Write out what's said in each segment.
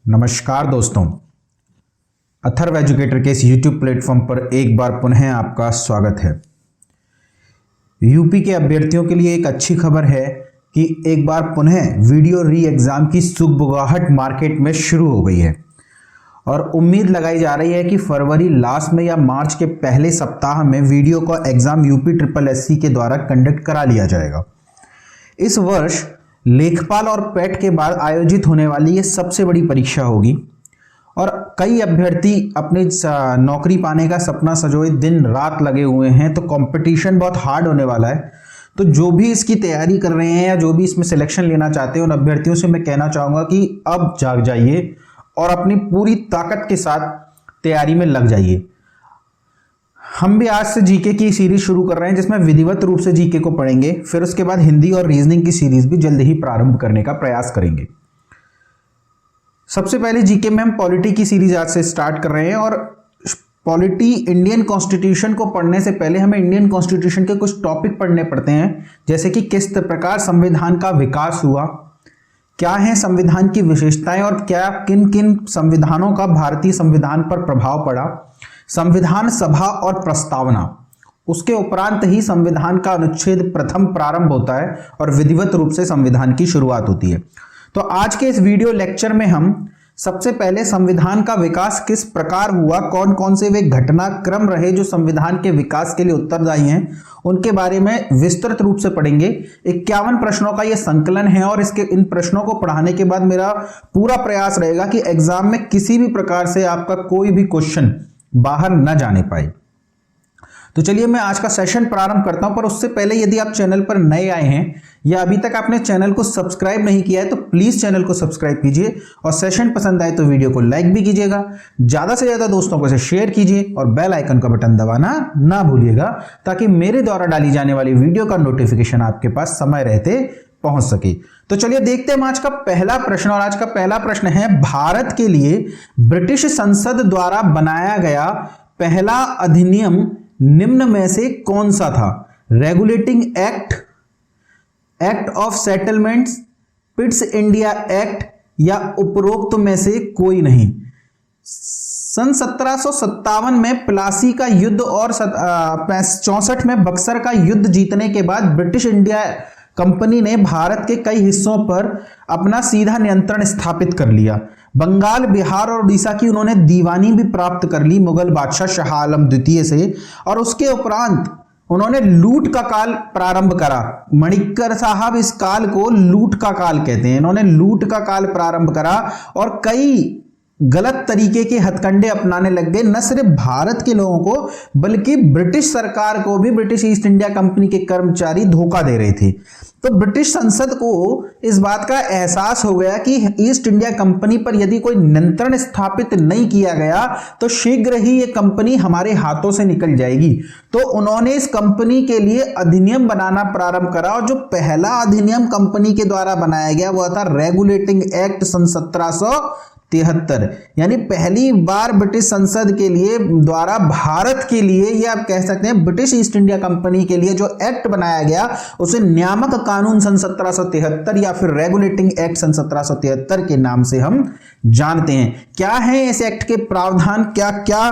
नमस्कार दोस्तों, अथर्व एजुकेटर के इस YouTube प्लेटफॉर्म पर एक बार पुनः आपका स्वागत है। यूपी के अभ्यर्थियों के लिए एक अच्छी खबर है कि एक बार पुनः वीडियो री एग्ज़ाम की सुगबुगाहट मार्केट में शुरू हो गई है और उम्मीद लगाई जा रही है कि फरवरी लास्ट में या मार्च के पहले सप्ताह में वीडियो का एग्ज़ाम यूपी SSC के द्वारा कंडक्ट करा लिया जाएगा। इस वर्ष लेखपाल और पेट के बाद आयोजित होने वाली ये सबसे बड़ी परीक्षा होगी और कई अभ्यर्थी अपने नौकरी पाने का सपना संजोए दिन रात लगे हुए हैं, तो कंपटीशन बहुत हार्ड होने वाला है। तो जो भी इसकी तैयारी कर रहे हैं या जो भी इसमें सिलेक्शन लेना चाहते हैं, उन अभ्यर्थियों से मैं कहना चाहूँगा कि अब जाग जाइए और अपनी पूरी ताकत के साथ तैयारी में लग जाइए। हम भी आज से जीके की सीरीज शुरू कर रहे हैं जिसमें विधिवत रूप से जीके को पढ़ेंगे, फिर उसके बाद हिंदी और रीजनिंग की सीरीज भी जल्द ही प्रारंभ करने का प्रयास करेंगे। सबसे पहले जीके में हम पॉलिटी की सीरीज आज से स्टार्ट कर रहे हैं और पॉलिटी इंडियन कॉन्स्टिट्यूशन को पढ़ने से पहले हमें इंडियन कॉन्स्टिट्यूशन के कुछ टॉपिक पढ़ने पड़ते हैं, जैसे कि किस प्रकार संविधान का विकास हुआ, क्या है संविधान की विशेषताएं और क्या किन किन संविधानों का भारतीय संविधान पर प्रभाव पड़ा, संविधान सभा और प्रस्तावना, उसके उपरांत ही संविधान का अनुच्छेद प्रथम प्रारंभ होता है और विधिवत रूप से संविधान की शुरुआत होती है। तो आज के इस वीडियो लेक्चर में हम सबसे पहले संविधान का विकास किस प्रकार हुआ, कौन कौन से वे घटनाक्रम रहे जो संविधान के विकास के लिए उत्तरदायी हैं, उनके बारे में विस्तृत रूप से पढ़ेंगे। 51 प्रश्नों का यह संकलन है और इन प्रश्नों को पढ़ाने के बाद मेरा पूरा प्रयास रहेगा कि एग्जाम में किसी भी प्रकार से आपका कोई भी क्वेश्चन बाहर न जाने पाए। तो चलिए मैं आज का सेशन प्रारंभ करता हूं, पर उससे पहले यदि आप चैनल पर नए आए हैं या अभी तक आपने चैनल को सब्सक्राइब नहीं किया है तो प्लीज चैनल को सब्सक्राइब कीजिए और सेशन पसंद आए तो वीडियो को लाइक भी कीजिएगा, ज्यादा से ज्यादा दोस्तों को इसे शेयर कीजिए और बेल आइकन का बटन दबाना ना भूलिएगा ताकि मेरे द्वारा डाली जाने वाली वीडियो का नोटिफिकेशन आपके पास समय रहते पहुंच सके। तो चलिए देखते हैं आज का पहला प्रश्न, और आज का पहला प्रश्न है, भारत के लिए ब्रिटिश संसद द्वारा बनाया गया पहला अधिनियम निम्न में से कौन सा था? Regulating act, act of settlements, पिट्स India act या उपरोक्त में से कोई नहीं। सन 1757 में प्लासी का युद्ध और 64 में बक्सर का युद्ध जीतने के बाद ब्रिटिश इंडिया कंपनी ने भारत के कई हिस्सों पर अपना सीधा नियंत्रण स्थापित कर लिया। बंगाल, बिहार और उड़ीसा की उन्होंने दीवानी भी प्राप्त कर ली मुगल बादशाह शाह आलम द्वितीय से, और उसके उपरांत उन्होंने लूट का काल प्रारंभ करा। मणिक्कर साहब इस काल को लूट का काल कहते हैं। इन्होंने लूट का काल प्रारंभ करा और कई गलत तरीके के हथकंडे अपनाने लग गए, न सिर्फ भारत के लोगों को बल्कि ब्रिटिश सरकार को भी। ब्रिटिश ईस्ट इंडिया कंपनी के कर्मचारी धोखा दे रहे थे। तो ब्रिटिश संसद को इस बात का एहसास हो गया कि ईस्ट इंडिया कंपनी पर यदि कोई नियंत्रण स्थापित नहीं किया गया तो शीघ्र ही ये कंपनी हमारे हाथों से निकल जाएगी। तो उन्होंने इस कंपनी के लिए अधिनियम बनाना प्रारंभ करा और जो पहला अधिनियम कंपनी के द्वारा बनाया गया वह था रेगुलेटिंग एक्ट सन 1773। यानी पहली बार ब्रिटिश संसद के लिए द्वारा भारत के लिए, या आप कह सकते हैं ब्रिटिश ईस्ट इंडिया कंपनी के लिए जो एक्ट बनाया गया उसे नियामक कानून सन 1773 या फिर रेगुलेटिंग एक्ट सन 1773 के नाम से हम जानते हैं। क्या है इस एक्ट के प्रावधान, क्या क्या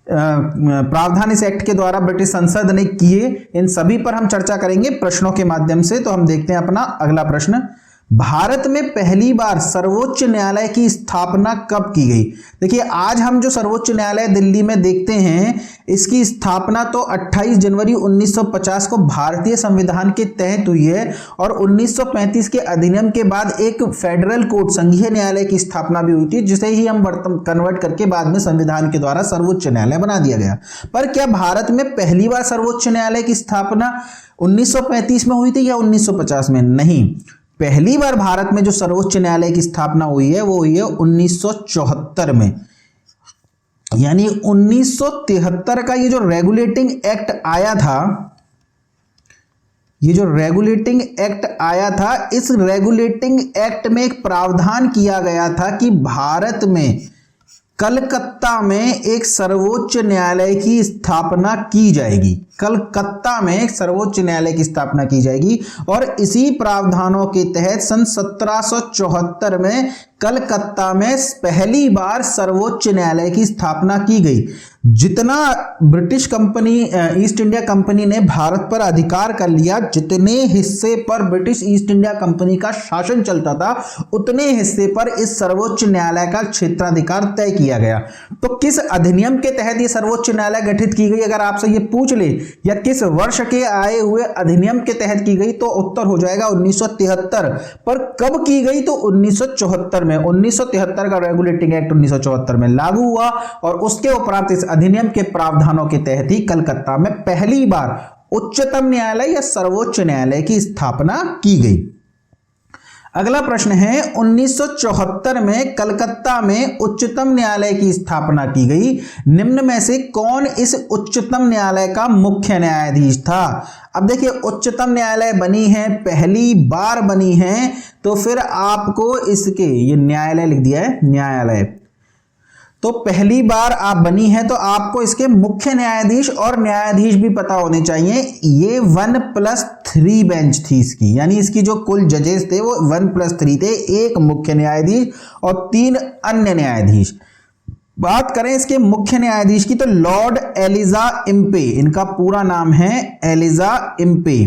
प्रावधान इस एक्ट के द्वारा ब्रिटिश संसद ने किए, इन सभी पर हम चर्चा करेंगे प्रश्नों के माध्यम से। तो हम देखते हैं अपना अगला प्रश्न, भारत में पहली बार सर्वोच्च न्यायालय की स्थापना कब की गई? देखिए, आज हम जो सर्वोच्च न्यायालय दिल्ली में देखते हैं इसकी स्थापना तो 28 जनवरी 1950 को भारतीय संविधान के तहत हुई है और 1935 के अधिनियम के बाद एक फेडरल कोर्ट, संघीय न्यायालय की स्थापना भी हुई थी, जिसे ही हम कन्वर्ट करके बाद में संविधान के द्वारा सर्वोच्च न्यायालय बना दिया गया। पर क्या भारत में पहली बार सर्वोच्च न्यायालय की स्थापना 1935 में हुई थी या 1950 में? नहीं, पहली बार भारत में जो सर्वोच्च न्यायालय की स्थापना हुई है वो हुई है 1974 में। यानी 1973 का ये जो रेगुलेटिंग एक्ट आया था, इस रेगुलेटिंग एक्ट में एक प्रावधान किया गया था कि भारत में कलकत्ता में एक सर्वोच्च न्यायालय की स्थापना की जाएगी। कलकत्ता में एक सर्वोच्च न्यायालय की स्थापना की जाएगी और इसी प्रावधानों के तहत सन 1774 में कलकत्ता में पहली बार सर्वोच्च न्यायालय की स्थापना की गई। जितना British company east India company ने भारत पर अधिकार कर लिया, जितने हिस्से पर ब्रिटिश ईस्ट इंडिया कंपनी का शासन चलता था, उतने हिस्से पर इस सर्वोच्च न्यायालय का क्षेत्राधिकार तय किया गया। तो किस अधिनियम के तहत ये सर्वोच्च न्यायालय गठित की गई, अगर आपसे ये पूछ ले, या किस वर्ष के आए हुए अधिनियम के तहत की गई, तो उत्तर हो जाएगा 1973। पर कब की गई, तो 1974 में। 1973 का रेगुलेटिंग एक्ट 1974 में लागू हुआ और उसके उपरांत इस अधिनियम के प्रावधानों के तहत ही कलकत्ता में पहली बार उच्चतम न्यायालय या सर्वोच्च न्यायालय की स्थापना की गई। अगला प्रश्न है, 1974 में कलकत्ता में उच्चतम न्यायालय की स्थापना की गई। निम्न में से कौन इस उच्चतम न्यायालय का मुख्य न्यायाधीश था? अब देखिए, उच्चतम न्यायालय बनी है, पहली बार बनी है, तो फिर आपको इसके, ये न्यायालय लिख दिया है, न्यायालय, तो पहली बार आप बनी है तो आपको इसके मुख्य न्यायाधीश और न्यायाधीश भी पता होने चाहिए। ये 1+3 बेंच थी इसकी, यानी इसकी जो कुल जजेस थे वो 1+3 थे, एक मुख्य न्यायाधीश और 3 अन्य न्यायाधीश। बात करें इसके मुख्य न्यायाधीश की तो लॉर्ड एलिजा इम्पे, इनका पूरा नाम है एलिजा इम्पे,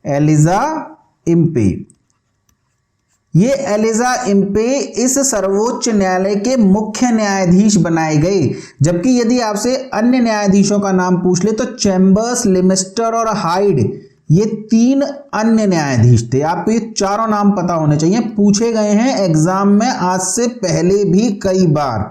एलिजा इम्पे। ये एलिजा इम्पे इस सर्वोच्च न्यायालय के मुख्य न्यायाधीश बनाए गए। जबकि यदि आपसे अन्य न्यायाधीशों का नाम पूछ ले तो चैम्बर्स, लिमिस्टर और हाइड, ये 3 अन्य न्यायाधीश थे। आपको ये चारों नाम पता होने चाहिए, पूछे गए हैं एग्जाम में आज से पहले भी कई बार।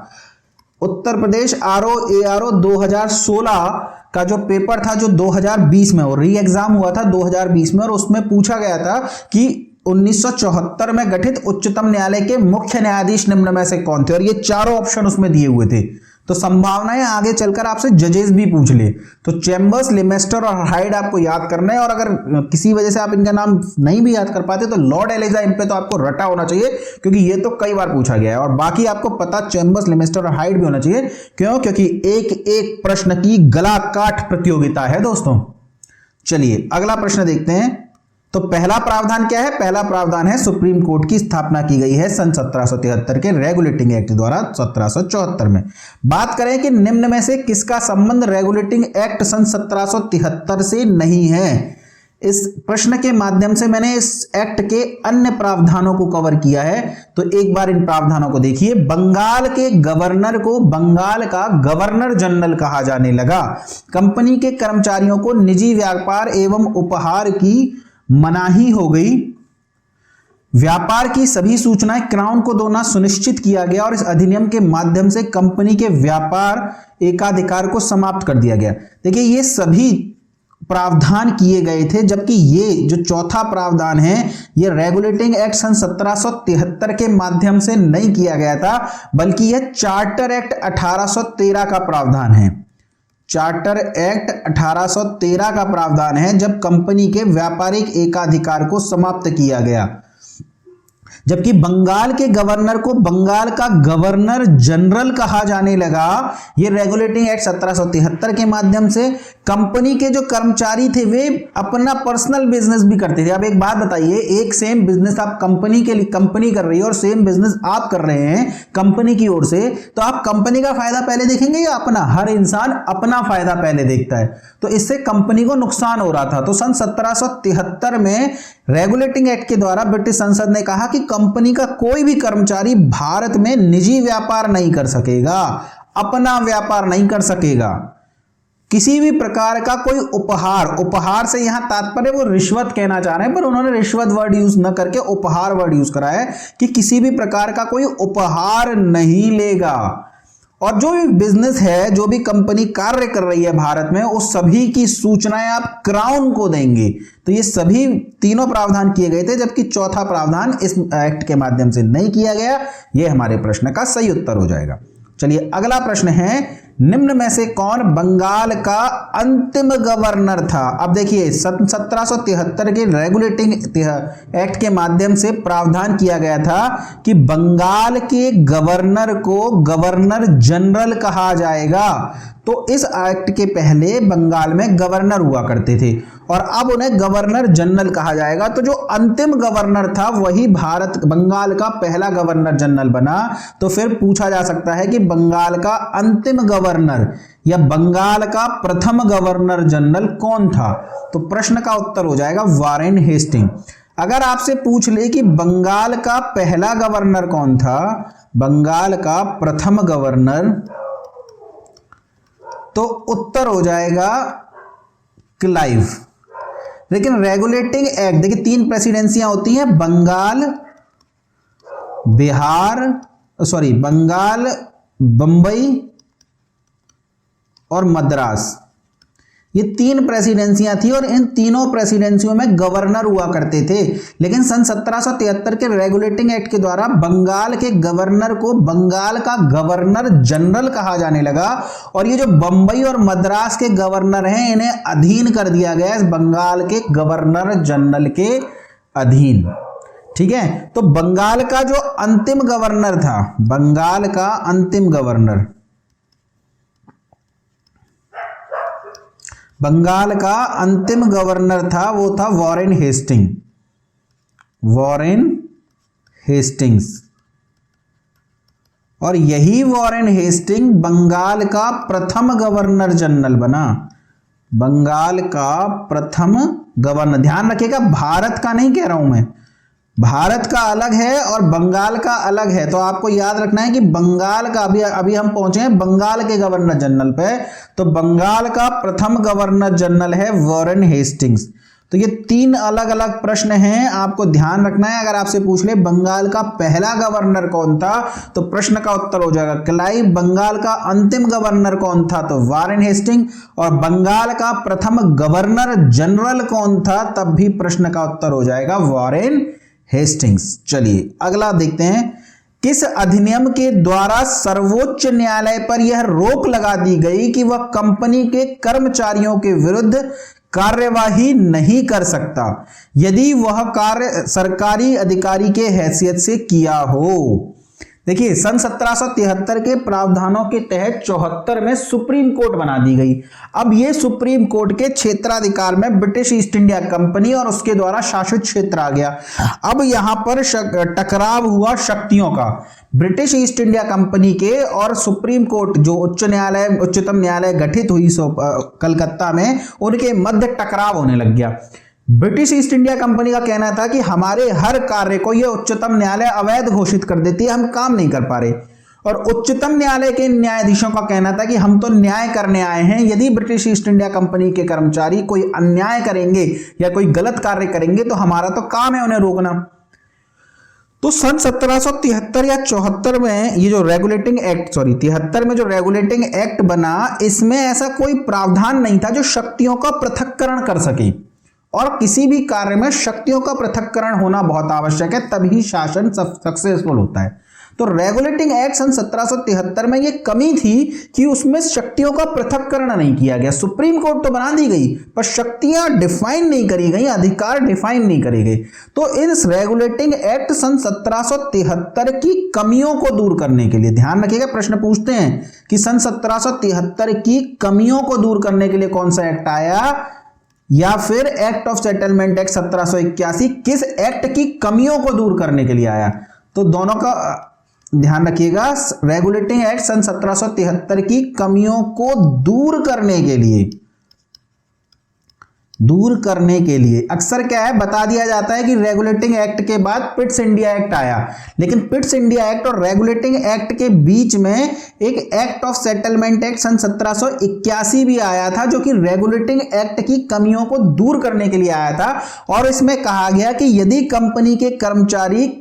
उत्तर प्रदेश ARO 2016 का जो पेपर था, जो 2020 में, और री एग्जाम हुआ था 2020 में, और उसमें पूछा गया था कि 1974 में गठित उच्चतम न्यायालय के मुख्य न्यायाधीश निम्न में से कौन थे, और ये चारों ऑप्शन उसमें दिए हुए थे। तो संभावना है आगे चलकर आपसे जजेस भी पूछ ले। तो चैम्बर्स, लिमेस्टर और हाइड आपको याद करना है, और अगर किसी वजह से आप इनका नाम नहीं भी याद कर पाते तो लॉर्ड एलिजा इम्पे तो आपको रटा होना चाहिए, क्योंकि ये तो कई बार पूछा गया है। और बाकी आपको पता चैम्बर्स, लिमेस्टर और हाइड भी होना चाहिए। क्यों? क्योंकि एक एक प्रश्न की गला काट प्रतियोगिता है दोस्तों। चलिए अगला प्रश्न देखते हैं। तो पहला प्रावधान क्या है? पहला प्रावधान है सुप्रीम कोर्ट की स्थापना की गई है सन 1773 के रेगुलेटिंग एक्ट द्वारा 1774 में। बात करें कि निम्न में से किसका संबंध रेगुलेटिंग एक्ट सन 1773 से नहीं है। इस प्रश्न के माध्यम से मैंने इस एक्ट के अन्य प्रावधानों को कवर किया है, तो एक बार इन प्रावधानों को देखिए। बंगाल के गवर्नर को बंगाल का गवर्नर जनरल कहा जाने लगा। कंपनी के कर्मचारियों को निजी व्यापार एवं उपहार की मनाही हो गई। व्यापार की सभी सूचनाएं क्राउन को देना सुनिश्चित किया गया और इस अधिनियम के माध्यम से कंपनी के व्यापार एकाधिकार को समाप्त कर दिया गया। देखिए, ये सभी प्रावधान किए गए थे, जबकि ये जो चौथा प्रावधान है ये रेगुलेटिंग एक्ट सन 1773 के माध्यम से नहीं किया गया था, बल्कि यह चार्टर एक्ट 1813 का प्रावधान है। चार्टर एक्ट 1813 का प्रावधान है, जब कंपनी के व्यापारिक एकाधिकार को समाप्त किया गया। जबकि बंगाल के गवर्नर को बंगाल का गवर्नर जनरल कहा जाने लगा, यह रेगुलेटिंग एक्ट 1773 के माध्यम से। कंपनी के जो कर्मचारी थे वे अपना पर्सनल बिजनेस भी करते थे। अब एक बात बताइए, एक सेम बिजनेस आप कंपनी के लिए, कंपनी कर रही है और सेम बिजनेस आप कर रहे हैं कंपनी की ओर से, तो आप कंपनी का फायदा पहले देखेंगे या अपना? हर इंसान अपना फायदा पहले देखता है, तो इससे कंपनी को नुकसान हो रहा था। तो सन 1773 में रेगुलेटिंग एक्ट के द्वारा ब्रिटिश संसद ने कहा कि कंपनी का कोई भी कर्मचारी भारत में निजी व्यापार नहीं कर सकेगा, अपना व्यापार नहीं कर सकेगा। किसी भी प्रकार का कोई उपहार से यहां तात्पर्य वो रिश्वत कहना चाह रहे हैं, पर उन्होंने रिश्वत वर्ड यूज न करके उपहार वर्ड यूज करा है कि किसी भी प्रकार का कोई उपहार नहीं लेगा। और जो भी बिजनेस है, जो भी कंपनी कार्य कर रही है भारत में, उस सभी की सूचनाएं आप क्राउन को देंगे। तो ये सभी तीनों प्रावधान किए गए थे, जबकि चौथा प्रावधान इस एक्ट के माध्यम से नहीं किया गया। यह हमारे प्रश्न का सही उत्तर हो जाएगा। चलिए अगला प्रश्न है, निम्न में से कौन बंगाल का अंतिम गवर्नर था? अब देखिए 1773 के रेगुलेटिंग एक्ट के माध्यम से प्रावधान किया गया था कि बंगाल के गवर्नर को गवर्नर जनरल कहा जाएगा। तो इस एक्ट के पहले बंगाल में गवर्नर हुआ करते थे और अब उन्हें गवर्नर जनरल कहा जाएगा। तो जो अंतिम गवर्नर था वही बंगाल का पहला गवर्नर जनरल बना। तो फिर पूछा जा सकता है कि बंगाल का अंतिम गवर्नर या बंगाल का प्रथम गवर्नर जनरल कौन था? तो प्रश्न का उत्तर हो जाएगा वॉरेन हेस्टिंग। अगर आपसे पूछ ले कि बंगाल का पहला गवर्नर कौन था, बंगाल का प्रथम गवर्नर, तो उत्तर हो जाएगा क्लाइव। लेकिन रेगुलेटिंग एक्ट, देखिए 3 प्रेसिडेंसियां होती हैं, बंगाल, बंबई और मद्रास। ये 3 प्रेसिडेंसियां थी और इन तीनों प्रेसिडेंसियों में गवर्नर हुआ करते थे। लेकिन सन 1773 के रेगुलेटिंग एक्ट के द्वारा बंगाल के गवर्नर को बंगाल का गवर्नर जनरल कहा जाने लगा और ये जो बंबई और मद्रास के गवर्नर हैं इन्हें अधीन कर दिया गया इस बंगाल के गवर्नर जनरल के अधीन। ठीक है, तो बंगाल का जो अंतिम गवर्नर था, बंगाल का अंतिम गवर्नर, बंगाल का अंतिम गवर्नर था वो था वॉरेन हेस्टिंग, वॉरेन हेस्टिंग्स। और यही वॉरेन हेस्टिंग बंगाल का प्रथम गवर्नर जनरल बना, बंगाल का प्रथम गवर्नर। ध्यान रखिएगा भारत का नहीं कह रहा हूं मैं, भारत का अलग है और बंगाल का अलग है। तो आपको याद रखना है कि बंगाल का अभी हम पहुंचे हैं बंगाल के गवर्नर जनरल पे। तो बंगाल का प्रथम गवर्नर जनरल है वॉरेन हेस्टिंग्स। तो ये 3 अलग अलग प्रश्न हैं, आपको ध्यान रखना है। अगर आपसे पूछ ले बंगाल का पहला गवर्नर कौन था तो प्रश्न का उत्तर हो जाएगा क्लाइव। बंगाल का अंतिम गवर्नर कौन था तो वॉरेन हेस्टिंग। और बंगाल का प्रथम गवर्नर जनरल कौन था तब भी प्रश्न का उत्तर हो जाएगा वॉरेन हेस्टिंग्स। चलिए अगला देखते हैं, किस अधिनियम के द्वारा सर्वोच्च न्यायालय पर यह रोक लगा दी गई कि वह कंपनी के कर्मचारियों के विरुद्ध कार्यवाही नहीं कर सकता यदि वह कार्य सरकारी अधिकारी के हैसियत से किया हो? देखिए सन 1773 के प्रावधानों के तहत 74 में सुप्रीम कोर्ट बना दी गई। अब ये सुप्रीम कोर्ट के क्षेत्राधिकार में ब्रिटिश ईस्ट इंडिया कंपनी और उसके द्वारा शासित क्षेत्र आ गया। अब यहां पर टकराव हुआ शक्तियों का, ब्रिटिश ईस्ट इंडिया कंपनी के और सुप्रीम कोर्ट जो उच्चतम न्यायालय गठित हुई कलकत्ता में, उनके मध्य टकराव होने लग गया। ब्रिटिश ईस्ट इंडिया कंपनी का कहना था कि हमारे हर कार्य को यह उच्चतम न्यायालय अवैध घोषित कर देती है, हम काम नहीं कर पा रहे। और उच्चतम न्यायालय के न्यायाधीशों का कहना था कि हम तो न्याय करने आए हैं, यदि ब्रिटिश ईस्ट इंडिया कंपनी के कर्मचारी कोई अन्याय करेंगे या कोई गलत कार्य करेंगे तो हमारा तो काम है उन्हें रोकना। तो सन 1773 या 74 में ये जो रेगुलेटिंग एक्ट 73 में जो रेगुलेटिंग एक्ट बना, इसमें ऐसा कोई प्रावधान नहीं था जो शक्तियों का पृथक्करण कर सके। और किसी भी कार्य में शक्तियों का पृथक्करण होना बहुत आवश्यक है, तभी शासन सक्सेसफुल होता है। तो रेगुलेटिंग एक्ट सन 1773 में ये कमी थी कि उसमें शक्तियों का पृथक्करण नहीं किया गया। सुप्रीम कोर्ट तो बना दी गई पर शक्तियां डिफाइन नहीं करी गई, अधिकार डिफाइन नहीं करे गए। तो इस रेगुलेटिंग एक्ट सन 1773 की कमियों को दूर करने के लिए, ध्यान रखिएगा प्रश्न पूछते हैं कि सन 1773 की कमियों को दूर करने के लिए कौन सा एक्ट आया, या फिर एक्ट ऑफ सेटलमेंट एक्ट 1781 किस एक्ट की कमियों को दूर करने के लिए आया? तो दोनों का ध्यान रखिएगा। रेगुलेटिंग एक्ट सन 1773 की कमियों को दूर करने के लिए अक्सर क्या है बता दिया जाता है कि रेगुलेटिंग एक्ट के बाद पिट्स इंडिया एक्ट आया, लेकिन पिट्स इंडिया एक्ट और रेगुलेटिंग एक्ट के बीच में एक एक्ट ऑफ सेटलमेंट एक्ट सन 1781 भी आया था, जो कि रेगुलेटिंग एक्ट की कमियों को दूर करने के लिए आया था। और इसमें कहा गया कि यदि कंपनी के कर्मचारी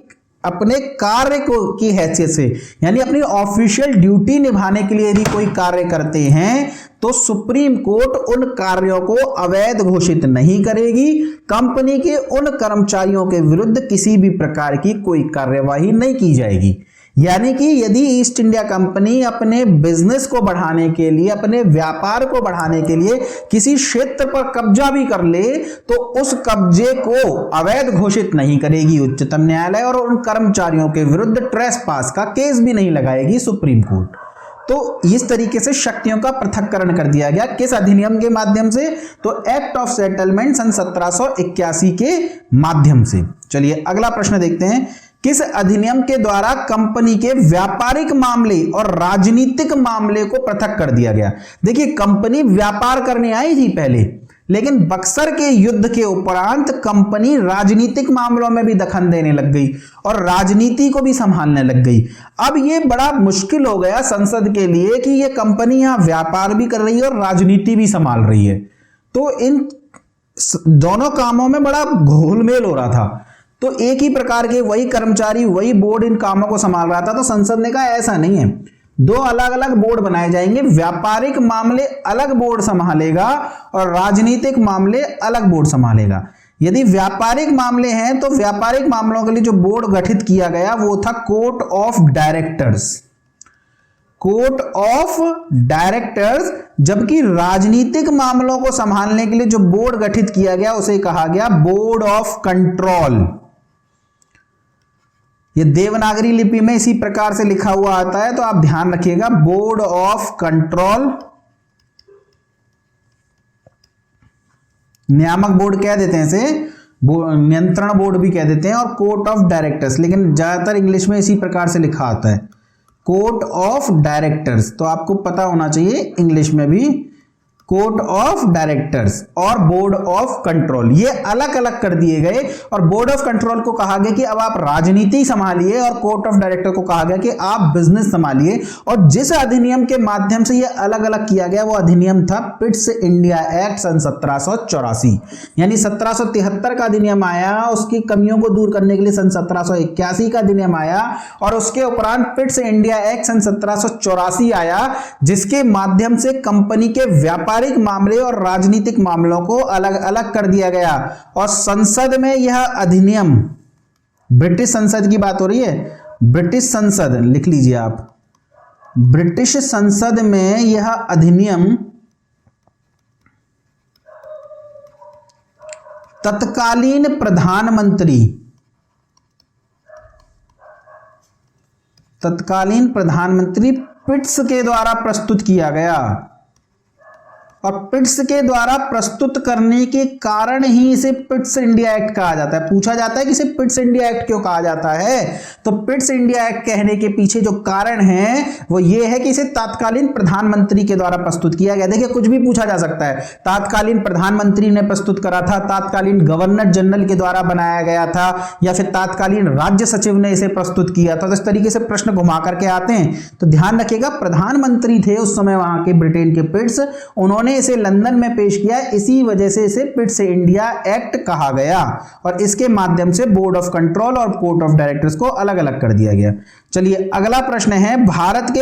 अपने कार्य को की हैसियत से, यानी अपनी ऑफिशियल ड्यूटी निभाने के लिए यदि कोई कार्य करते हैं तो सुप्रीम कोर्ट उन कार्यों को अवैध घोषित नहीं करेगी, कंपनी के उन कर्मचारियों के विरुद्ध किसी भी प्रकार की कोई कार्यवाही नहीं की जाएगी। यानी कि यदि ईस्ट इंडिया कंपनी अपने बिजनेस को बढ़ाने के लिए, अपने व्यापार को बढ़ाने के लिए किसी क्षेत्र पर कब्जा भी कर ले तो उस कब्जे को अवैध घोषित नहीं करेगी उच्चतम न्यायालय, और उन कर्मचारियों के विरुद्ध ट्रेसपास का केस भी नहीं लगाएगी सुप्रीम कोर्ट। तो इस तरीके से शक्तियों का पृथक्करण कर दिया गया। किस अधिनियम के माध्यम से? तो एक्ट ऑफ सेटलमेंट सन 1781 के माध्यम से। चलिए अगला प्रश्न देखते हैं। किस अधिनियम के द्वारा कंपनी के व्यापारिक मामले और राजनीतिक मामले को पृथक कर दिया गया? देखिए, कंपनी व्यापार करने आई थी पहले, लेकिन बक्सर के युद्ध के उपरांत कंपनी राजनीतिक मामलों में भी दखल देने लग गई और राजनीति को भी संभालने लग गई। अब यह बड़ा मुश्किल हो गया संसद के लिए कि यह कंपनी यहां व्यापार भी कर रही है और राजनीति भी संभाल रही है, तो इन दोनों कामों में बड़ा घोलमेल हो रहा था। तो एक ही प्रकार के वही कर्मचारी, वही बोर्ड इन कामों को संभाल रहा था। तो संसद ने कहा ऐसा नहीं है, दो अलग अलग बोर्ड बनाए जाएंगे, व्यापारिक मामले अलग बोर्ड संभालेगा और राजनीतिक मामले अलग बोर्ड संभालेगा। यदि व्यापारिक मामले हैं तो व्यापारिक मामलों के लिए जो बोर्ड गठित किया गया वो था court of directors, court of directors, जबकि राजनीतिक मामलों को संभालने के लिए जो बोर्ड गठित किया गया उसे कहा गया बोर्ड ऑफ कंट्रोल। ये देवनागरी लिपि में इसी प्रकार से लिखा हुआ आता है, तो आप ध्यान रखिएगा, बोर्ड ऑफ कंट्रोल। नियामक बोर्ड कह देते हैं इसे, नियंत्रण बोर्ड भी कह देते हैं, और कोर्ट ऑफ डायरेक्टर्स, लेकिन ज्यादातर इंग्लिश में इसी प्रकार से लिखा आता है, कोर्ट ऑफ डायरेक्टर्स। तो आपको पता होना चाहिए इंग्लिश में भी कोर्ट ऑफ डायरेक्टर्स और बोर्ड ऑफ कंट्रोल, ये अलग अलग कर दिए गए। और बोर्ड ऑफ कंट्रोल को कहा गया कि अब आप राजनीति संभालिए, और कोर्ट ऑफ डायरेक्टर को कहा गया कि आप बिजनेस संभालिए। और जिस अधिनियम के माध्यम से ये अलग अलग किया गया वो अधिनियम था पिट्स इंडिया एक्ट सन 1784, यानी 1773 का अधिनियम आया, उसकी कमियों को दूर करने के लिए सन 1781 का अधिनियम आया, और उसके उपरांत पिट्स इंडिया एक्ट सन 1784 आया, जिसके माध्यम से कंपनी के व्यापारिक मामले और राजनीतिक मामलों को अलग अलग कर दिया गया। और संसद में यह अधिनियम, ब्रिटिश संसद की बात हो रही है, ब्रिटिश संसद लिख लीजिए आप, ब्रिटिश संसद में यह अधिनियम तत्कालीन प्रधानमंत्री पिट्स के द्वारा प्रस्तुत किया गया। और पिट्स के द्वारा प्रस्तुत करने के कारण ही इसे पिट्स इंडिया एक्ट कहा जाता है। पूछा जाता है कि इसे पिट्स इंडिया एक्ट क्यों कहा जाता है, तो पिट्स इंडिया एक्ट कहने के पीछे जो कारण है वो ये है कि इसे तत्कालीन प्रधानमंत्री के द्वारा प्रस्तुत किया गया। देखिए, कुछ भी पूछा जा सकता है, तत्कालीन प्रधानमंत्री ने प्रस्तुत करा था, तत्कालीन गवर्नर जनरल के द्वारा बनाया गया था, या फिर तत्कालीन राज्य सचिव ने इसे प्रस्तुत किया था। तो इस तरीके से प्रश्न घुमा करके आते हैं। तो ध्यान रखिएगा, प्रधानमंत्री थे उस समय वहां के ब्रिटेन के पिट्स, उन्होंने इसे लंदन में पेश किया, इसी वजह से इसे पिट्स इंडिया एक्ट कहा गया। और इसके माध्यम से बोर्ड ऑफ कंट्रोल और कोर्ट ऑफ डायरेक्टर्स को अलग अलग कर दिया गया। चलिए अगला प्रश्न है, भारत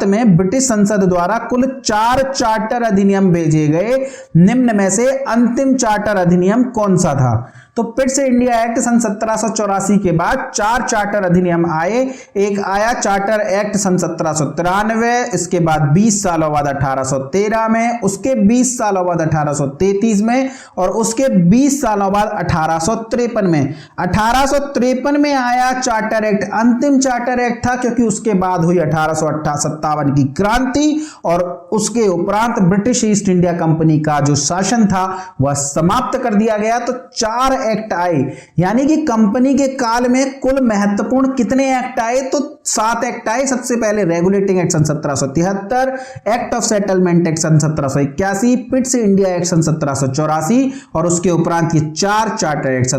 में ब्रिटिश संसद द्वारा कुल 4 चार्टर अधिनियम भेजे गए, निम्न में से अंतिम चार्टर अधिनियम कौन सा था? तो पिट्स इंडिया एक्ट सन 1784 के बाद 4 चार्टर अधिनियम आए। एक आया चार्टर एक्ट सन 1793, इसके बाद 20 सालों बाद 1813 में, उसके 20 सालों बाद 1833 में, और उसके 20 सालों बाद 1853 में। 1853 में आया चार्टर एक्ट, अंतिम चार्टर एक्ट था, क्योंकि उसके बाद हुई 1857 की क्रांति, और उसके उपरांत ब्रिटिश ईस्ट इंडिया कंपनी का जो शासन था वह समाप्त कर दिया गया। तो 4 एक्ट आए, यानी कि कंपनी के काल में कुल महत्वपूर्ण कितने एक्ट आए? तो 7 एक्ट आए। सबसे पहले रेगुलेटिंग एक्ट सन 1773, एक्ट ऑफ सेटलमेंट एक्ट सन 1781, पिट्स इंडिया एक्ट सन 1784, और उसके उपरांत ये 4 चार्टर एक्ट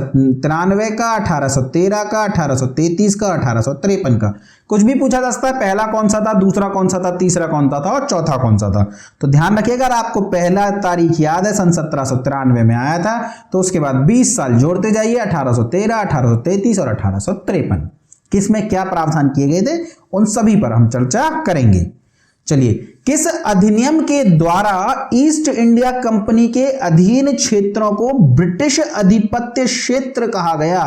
93 का, 1813 का, 1833 का, 1853 का। कुछ भी पूछा जा सकता है, पहला कौन सा था, दूसरा कौन सा था, तीसरा कौन सा था, और चौथा कौन सा था। तो ध्यान रखिएगा, अगर आपको पहला तारीख याद है सन 1793 में आया था, तो उसके बाद 20 साल जोड़ते जाइए, 1813, 1833 और 1853। किसमें क्या प्रावधान किए गए थे उन सभी पर हम चर्चा करेंगे। चलिए किस अधिनियम के द्वारा ईस्ट इंडिया कंपनी के अधीन क्षेत्रों को ब्रिटिश अधिपत्य क्षेत्र कहा गया?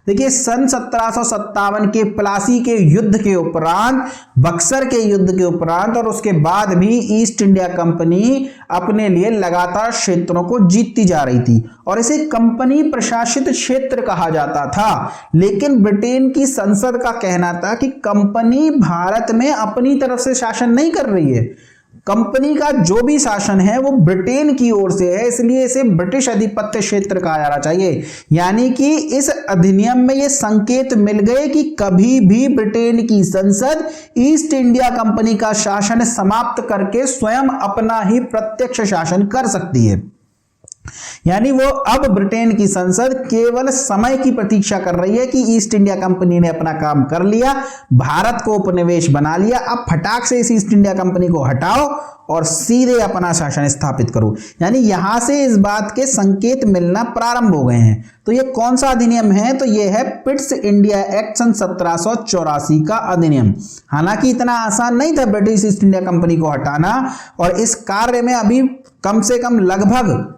देखिए, सन 1757 के प्लासी के युद्ध के उपरांत, बक्सर के युद्ध के उपरांत और उसके बाद भी ईस्ट इंडिया कंपनी अपने लिए लगातार क्षेत्रों को जीतती जा रही थी और इसे कंपनी प्रशासित क्षेत्र कहा जाता था। लेकिन ब्रिटेन की संसद का कहना था कि कंपनी भारत में अपनी तरफ से शासन नहीं कर रही है, कंपनी का जो भी शासन है वो ब्रिटेन की ओर से है, इसलिए इसे ब्रिटिश अधिपत्य क्षेत्र कहा जाना चाहिए। यानी कि इस अधिनियम में ये संकेत मिल गए कि कभी भी ब्रिटेन की संसद ईस्ट इंडिया कंपनी का शासन समाप्त करके स्वयं अपना ही प्रत्यक्ष शासन कर सकती है। यानी वो अब ब्रिटेन की संसद केवल समय की प्रतीक्षा कर रही है कि ईस्ट इंडिया कंपनी ने अपना काम कर लिया, भारत को उपनिवेश बना लिया, अब फटाक से इस ईस्ट इंडिया कंपनी को हटाओ और सीधे अपना शासन स्थापित करो। यानी यहां से इस बात के संकेत मिलना प्रारंभ हो गए हैं। तो ये कौन सा अधिनियम है? तो ये है पिट्स इंडिया एक्ट सन 1784 का अधिनियम। हालांकि इतना आसान नहीं था ब्रिटिश ईस्ट इंडिया कंपनी को हटाना, और इस कार्य में अभी कम से कम लगभग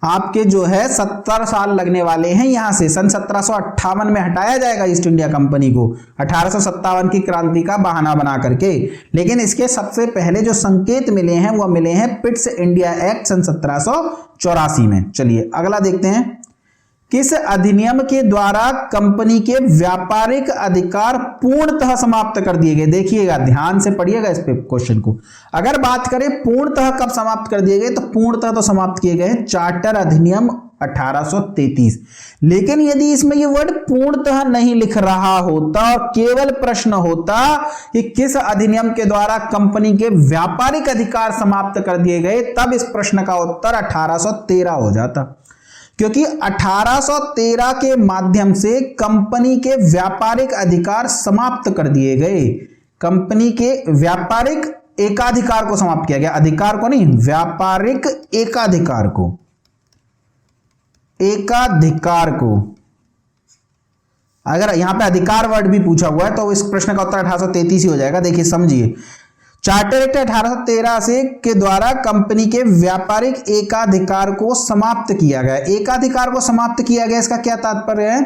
आपके जो है 70 साल लगने वाले हैं। यहां से सन 1758 में हटाया जाएगा ईस्ट इंडिया कंपनी को, 1857 की क्रांति का बहाना बना करके। लेकिन इसके सबसे पहले जो संकेत मिले हैं वो मिले हैं पिट्स इंडिया एक्ट सन 1784 में। चलिए अगला देखते हैं। किस अधिनियम के द्वारा कंपनी के व्यापारिक अधिकार पूर्णतः समाप्त कर दिए गए? देखिएगा, ध्यान से पढ़िएगा इस पे क्वेश्चन को। अगर बात करें पूर्णतः कब समाप्त कर दिए गए, तो पूर्णतः तो समाप्त किए गए चार्टर अधिनियम 1833। लेकिन यदि इसमें ये वर्ड पूर्णतः नहीं लिख रहा होता और केवल प्रश्न होता कि किस अधिनियम के द्वारा कंपनी के व्यापारिक अधिकार समाप्त कर दिए गए, तब इस प्रश्न का उत्तर 1813 हो जाता। क्योंकि 1813 के माध्यम से कंपनी के व्यापारिक अधिकार समाप्त कर दिए गए। कंपनी के व्यापारिक एकाधिकार को समाप्त किया गया, अधिकार को नहीं, व्यापारिक एकाधिकार को, एकाधिकार को। अगर यहां पे अधिकार वर्ड भी पूछा हुआ है तो इस प्रश्न का उत्तर 1833 ही हो जाएगा। देखिए समझिए, चार्टर एक्ट 1813 से के द्वारा कंपनी के व्यापारिक एकाधिकार को समाप्त किया गया। एकाधिकार को समाप्त किया गया, इसका क्या तात्पर्य है?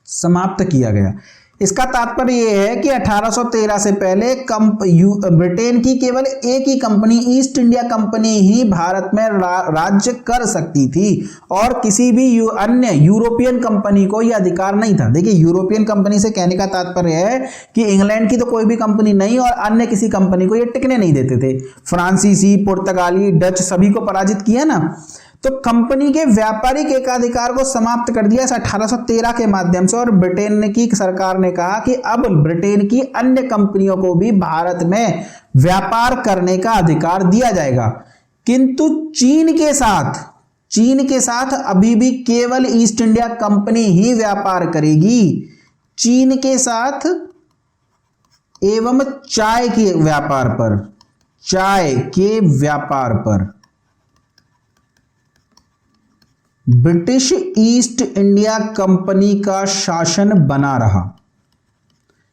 समाप्त किया गया, इसका तात्पर्य यह है कि 1813 से पहले ब्रिटेन की केवल एक ही कंपनी ईस्ट इंडिया कंपनी ही भारत में राज्य कर सकती थी और किसी भी अन्य यूरोपियन कंपनी को यह अधिकार नहीं था। देखिए, यूरोपियन कंपनी से कहने का तात्पर्य है कि इंग्लैंड की तो कोई भी कंपनी नहीं और अन्य किसी कंपनी को यह टिकने नहीं देते थे। फ्रांसीसी, पुर्तगाली, डच सभी को पराजित किया ना। तो कंपनी के व्यापारिक एकाधिकार को समाप्त कर दिया 1813 के माध्यम से, और ब्रिटेन की सरकार ने कहा कि अब ब्रिटेन की अन्य कंपनियों को भी भारत में व्यापार करने का अधिकार दिया जाएगा। किंतु चीन के साथ अभी भी केवल ईस्ट इंडिया कंपनी ही व्यापार करेगी। चीन के साथ एवं चाय के व्यापार पर ब्रिटिश ईस्ट इंडिया कंपनी का शासन बना रहा।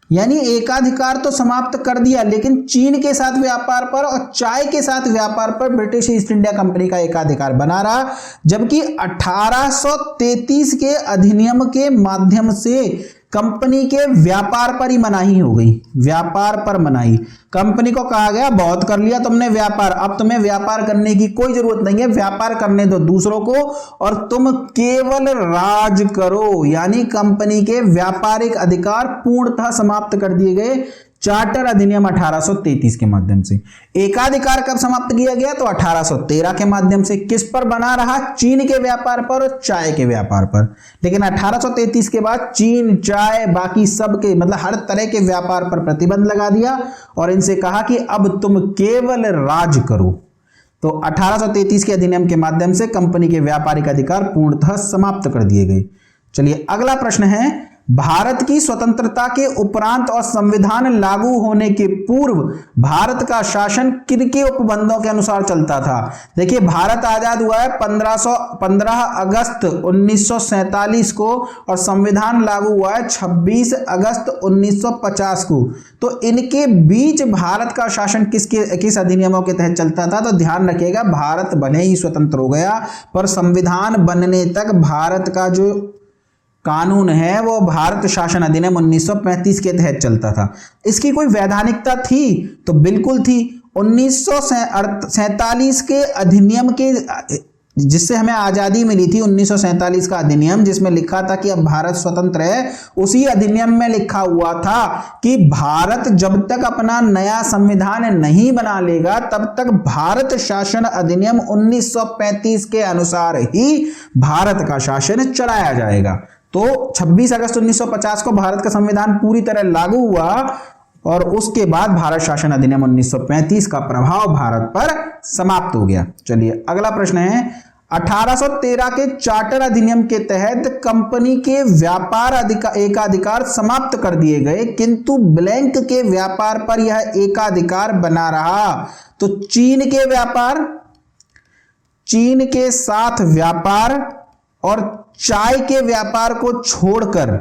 यानी एकाधिकार तो समाप्त कर दिया, लेकिन चीन के साथ व्यापार पर और चाय के साथ व्यापार पर ब्रिटिश ईस्ट इंडिया कंपनी का एकाधिकार बना रहा। जबकि 1833 के अधिनियम के माध्यम से कंपनी के व्यापार पर ही मनाही हो गई, व्यापार पर मनाही। कंपनी को कहा गया बहुत कर लिया तुमने व्यापार, अब तुम्हें व्यापार करने की कोई जरूरत नहीं है, व्यापार करने दो दूसरों को और तुम केवल राज करो। यानी कंपनी के व्यापारिक अधिकार पूर्णतः समाप्त कर दिए गए चार्टर अधिनियम 1833 के माध्यम से। एकाधिकार कब समाप्त किया गया? तो 1813 के माध्यम से। किस पर बना रहा? चीन के व्यापार पर और चाय के व्यापार पर। लेकिन 1833 के बाद चीन, चाय, बाकी सब के मतलब हर तरह के व्यापार पर प्रतिबंध लगा दिया और इनसे कहा कि अब तुम केवल राज करो। तो 1833 के अधिनियम के माध्यम से कंपनी के व्यापारिक अधिकार पूर्णतः समाप्त कर दिए गए। चलिए अगला प्रश्न है, भारत की स्वतंत्रता के उपरांत और संविधान लागू होने के पूर्व भारत का शासन किनके उपबंधों के अनुसार चलता था? देखिए, भारत आजाद हुआ है 15 अगस्त 1947 को और संविधान लागू हुआ है 26 अगस्त 1950 को। तो इनके बीच भारत का शासन किस अधिनियमों के तहत चलता था? तो ध्यान रखिएगा, भारत भले ही स्वतंत्र हो गया पर संविधान बनने तक भारत का जो कानून है वो भारत शासन अधिनियम 1935 के तहत चलता था। इसकी कोई वैधानिकता थी? तो बिल्कुल थी। 1947 के अधिनियम के जिससे हमें आजादी मिली थी, 1947 का अधिनियम जिसमें लिखा था कि अब भारत स्वतंत्र है, उसी अधिनियम में लिखा हुआ था कि भारत जब तक अपना नया संविधान नहीं बना लेगा तब तक भारत शासन अधिनियम 1935 के अनुसार ही भारत का शासन चलाया जाएगा। तो 26 अगस्त 1950 को भारत का संविधान पूरी तरह लागू हुआ और उसके बाद भारत शासन अधिनियम 1935 का प्रभाव भारत पर समाप्त हो गया। चलिए अगला प्रश्न है, 1813 के चार्टर अधिनियम के तहत कंपनी के व्यापार एकाधिकार समाप्त कर दिए गए, किंतु ब्लैंक के व्यापार पर यह एकाधिकार बना रहा। तो चीन के साथ व्यापार और चाय के व्यापार को छोड़कर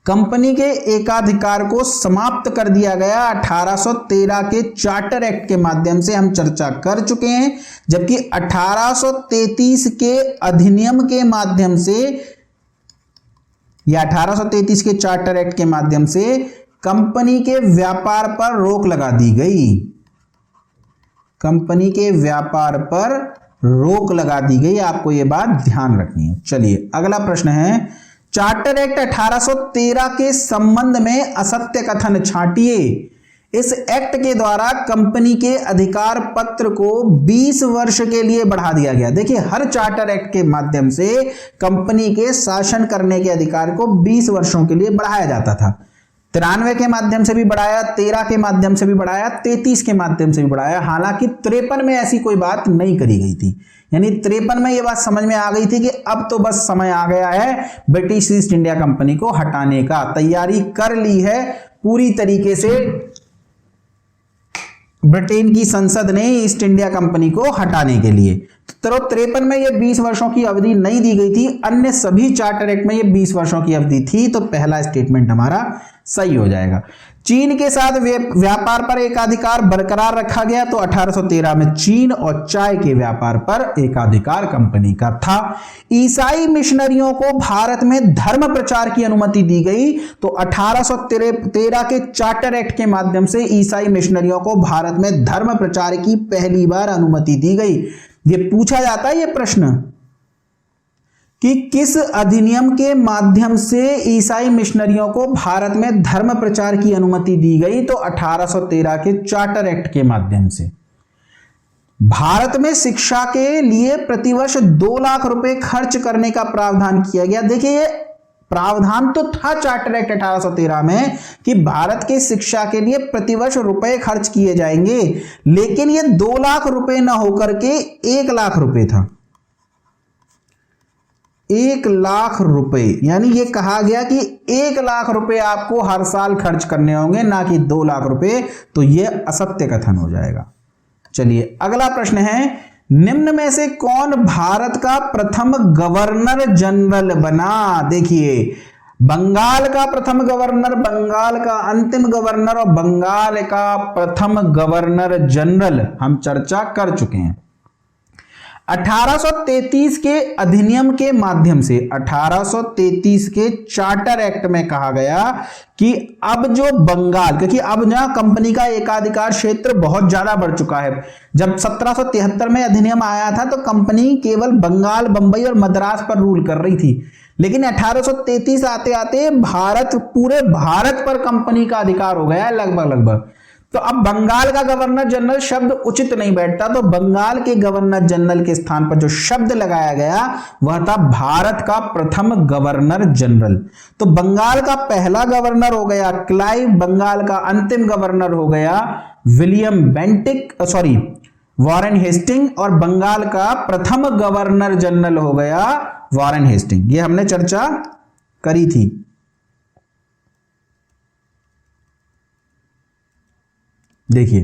कंपनी के एकाधिकार को समाप्त कर दिया गया 1813 के चार्टर एक्ट के माध्यम से, हम चर्चा कर चुके हैं। जबकि 1833 के अधिनियम के माध्यम से या 1833 के चार्टर एक्ट के माध्यम से कंपनी के व्यापार पर रोक लगा दी गई। कंपनी के व्यापार पर रोक लगा दी गई, आपको यह बात ध्यान रखनी है। चलिए अगला प्रश्न है, चार्टर एक्ट 1813 के संबंध में असत्य कथन छांटिए। इस एक्ट के द्वारा कंपनी के अधिकार पत्र को 20 वर्ष के लिए बढ़ा दिया गया। देखिए, हर चार्टर एक्ट के माध्यम से कंपनी के शासन करने के अधिकार को 20 वर्षों के लिए बढ़ाया जाता था। 93 के माध्यम से भी बढ़ाया, 13 के माध्यम से भी बढ़ाया, 33 के माध्यम से भी बढ़ाया। हालांकि 53 में ऐसी कोई बात नहीं करी गई थी। यानी 53 में यह बात समझ में आ गई थी कि अब तो बस समय आ गया है ब्रिटिश ईस्ट इंडिया कंपनी को हटाने का। तैयारी कर ली है पूरी तरीके से ब्रिटेन की संसद ने ईस्ट इंडिया कंपनी को हटाने के लिए। तो 53 में ये 20 वर्षों की अवधि नहीं दी गई थी, अन्य सभी चार्टर एक्ट में ये 20 वर्षों की अवधि थी। तो पहला स्टेटमेंट हमारा सही हो जाएगा। चीन के साथ व्यापार पर एकाधिकार बरकरार रखा गया। तो 1813 में चीन और चाय के व्यापार पर एकाधिकार कंपनी का था। ईसाई मिशनरियों को भारत में धर्म प्रचार की अनुमति दी गई। तो 1813 के चार्टर एक्ट के माध्यम से ईसाई मिशनरियों को भारत में धर्म प्रचार की पहली बार अनुमति दी गई। ये पूछा जाता है ये प्रश्न कि किस अधिनियम के माध्यम से ईसाई मिशनरियों को भारत में धर्म प्रचार की अनुमति दी गई? तो 1813 के चार्टर एक्ट के माध्यम से। भारत में शिक्षा के लिए प्रतिवर्ष 2 लाख रुपए खर्च करने का प्रावधान किया गया। देखिए, ये प्रावधान तो था चार्टर एक्ट 1813 में कि भारत के शिक्षा के लिए प्रतिवर्ष रुपए खर्च किए जाएंगे, लेकिन ये 2 लाख रुपए ना होकर के 1 लाख रुपए था। 1 लाख रुपए, यानी ये कहा गया कि 1 लाख रुपए आपको हर साल खर्च करने होंगे, ना कि 2 लाख रुपए। तो ये असत्य कथन हो जाएगा। चलिए अगला प्रश्न है, निम्न में से कौन भारत का प्रथम गवर्नर जनरल बना? देखिए, बंगाल का प्रथम गवर्नर, बंगाल का अंतिम गवर्नर और बंगाल का प्रथम गवर्नर जनरल हम चर्चा कर चुके हैं। 1833 के अधिनियम के माध्यम से 1833 के चार्टर एक्ट में कहा गया कि अब जो बंगाल, क्योंकि अब ना कंपनी का एकाधिकार क्षेत्र बहुत ज्यादा बढ़ चुका है। जब 1773 में अधिनियम आया था तो कंपनी केवल बंगाल, बंबई और मद्रास पर रूल कर रही थी, लेकिन 1833 आते आते पूरे भारत पर कंपनी का अधिकार हो गया है लगभग। तो अब बंगाल का गवर्नर जनरल शब्द उचित नहीं बैठता, तो बंगाल के गवर्नर जनरल के स्थान पर जो शब्द लगाया गया वह था भारत का प्रथम गवर्नर जनरल। तो बंगाल का पहला गवर्नर हो गया क्लाइव, बंगाल का अंतिम गवर्नर हो गया वॉरेन हेस्टिंग, और बंगाल का प्रथम गवर्नर जनरल हो गया वॉरेन हेस्टिंग। ये हमने चर्चा करी थी? देखिए,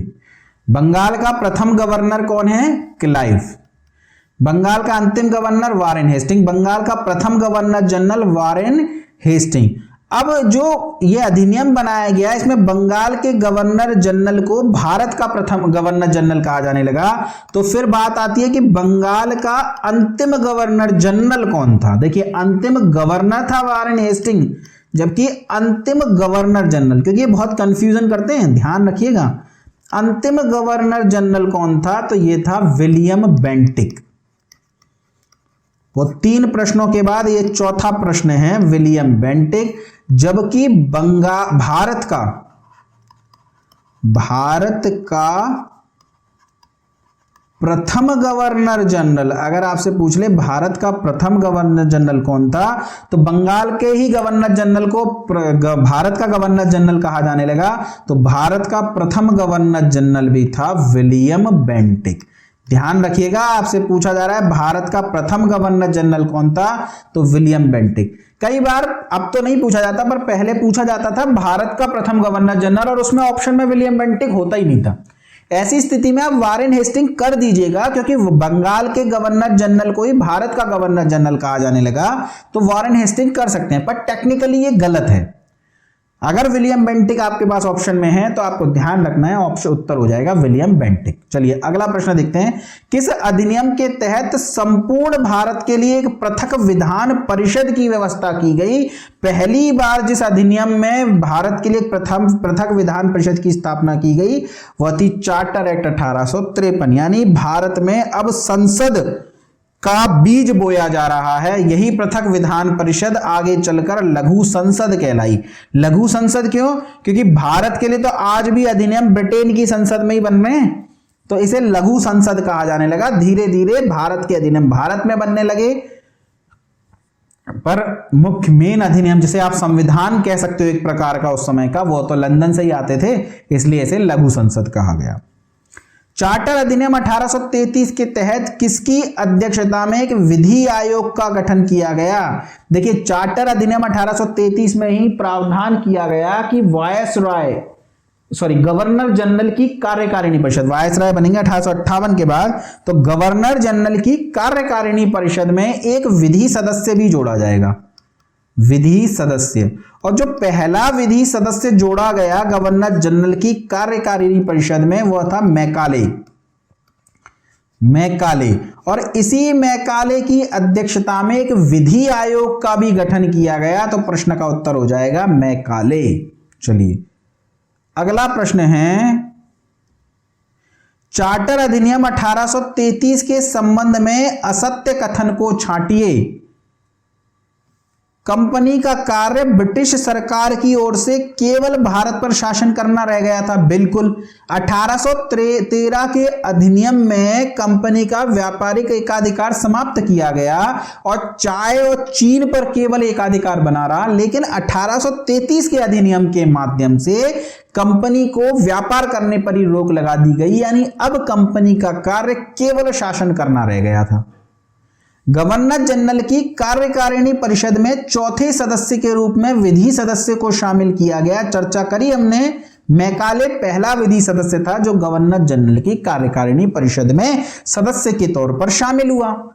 बंगाल का प्रथम गवर्नर कौन है? क्लाइव। बंगाल का अंतिम गवर्नर वारेन हेस्टिंग। बंगाल का प्रथम गवर्नर जनरल वारेन हेस्टिंग। अब जो ये अधिनियम बनाया गया, इसमें बंगाल के गवर्नर जनरल को भारत का प्रथम गवर्नर जनरल कहा जाने लगा। तो फिर बात आती है कि बंगाल का अंतिम गवर्नर जनरल कौन था? देखिए, अंतिम गवर्नर था वारेन हेस्टिंग, जबकि अंतिम गवर्नर जनरल, क्योंकि ये बहुत कंफ्यूजन करते हैं, ध्यान रखिएगा। अंतिम गवर्नर जनरल कौन था? तो ये था विलियम बेंटिक। वो 3 प्रश्नों के बाद ये चौथा प्रश्न है, विलियम बेंटिक। जबकि भारत का प्रथम गवर्नर जनरल, अगर आपसे पूछ ले भारत का प्रथम गवर्नर जनरल कौन था, तो बंगाल के ही गवर्नर जनरल को भारत का गवर्नर जनरल कहा जाने लगा। तो भारत का प्रथम गवर्नर जनरल भी था विलियम बेंटिक। ध्यान रखिएगा, आपसे पूछा जा रहा है भारत का प्रथम गवर्नर जनरल कौन था, तो विलियम बेंटिक। कई बार, अब तो नहीं पूछा जाता, पर पहले पूछा जाता था भारत का प्रथम गवर्नर जनरल, और उसमें ऑप्शन में विलियम बेंटिक होता ही नहीं था। ऐसी स्थिति में आप वारेन हेस्टिंग कर दीजिएगा, क्योंकि बंगाल के गवर्नर जनरल को ही भारत का गवर्नर जनरल कहा जाने लगा, तो वारेन हेस्टिंग कर सकते हैं, पर टेक्निकली ये गलत है। अगर विलियम बेंटिक आपके पास ऑप्शन में है तो आपको ध्यान रखना है, ऑप्शन उत्तर हो जाएगा विलियम बेंटिक। चलिए अगला प्रश्न देखते हैं। किस अधिनियम के तहत संपूर्ण भारत के लिए एक पृथक विधान परिषद की व्यवस्था की गई? पहली बार जिस अधिनियम में भारत के लिए पृथक विधान परिषद की स्थापना की गई वह थी चार्टर एक्ट 1853। यानी भारत में अब संसद का बीज बोया जा रहा है। यही पृथक विधान परिषद आगे चलकर लघु संसद कहलाई। लघु संसद क्यों? क्योंकि भारत के लिए तो आज भी अधिनियम ब्रिटेन की संसद में ही बन रहे हैं, तो इसे लघु संसद कहा जाने लगा। धीरे धीरे भारत के अधिनियम भारत में बनने लगे, पर मुख्य मेन अधिनियम जिसे आप संविधान कह सकते हो एक प्रकार का उस समय का, वो तो लंदन से ही आते थे, इसलिए इसे लघु संसद कहा गया। चार्टर अधिनियम 1833 के तहत किसकी अध्यक्षता में एक विधि आयोग का गठन किया गया? देखिए, चार्टर अधिनियम 1833 में ही प्रावधान किया गया कि गवर्नर जनरल की कार्यकारिणी परिषद, वायसराय बनेंगे 1858 के बाद, तो गवर्नर जनरल की कार्यकारिणी परिषद में एक विधि सदस्य भी जोड़ा जाएगा। विधि सदस्य, और जो पहला विधि सदस्य जोड़ा गया गवर्नर जनरल की कार्यकारिणी परिषद में वह था मैकाले। और इसी मैकाले की अध्यक्षता में एक विधि आयोग का भी गठन किया गया, तो प्रश्न का उत्तर हो जाएगा मैकाले। चलिए अगला प्रश्न है, चार्टर अधिनियम 1833 के संबंध में असत्य कथन को छांटिए। कंपनी का कार्य ब्रिटिश सरकार की ओर से केवल भारत पर शासन करना रह गया था। बिल्कुल, 1813 के अधिनियम में कंपनी का व्यापारिक एकाधिकार समाप्त किया गया और चाय और चीन पर केवल एकाधिकार बना रहा। लेकिन 1833 के अधिनियम के माध्यम से कंपनी को व्यापार करने पर ही रोक लगा दी गई, यानी अब कंपनी का कार्य केवल शासन करना रह गया था। गवर्नर जनरल की कार्यकारिणी परिषद में चौथे सदस्य के रूप में विधि सदस्य को शामिल किया गया। चर्चा करी हमने, मैकाले पहला विधि सदस्य था जो गवर्नर जनरल की कार्यकारिणी परिषद में सदस्य के तौर पर शामिल हुआ।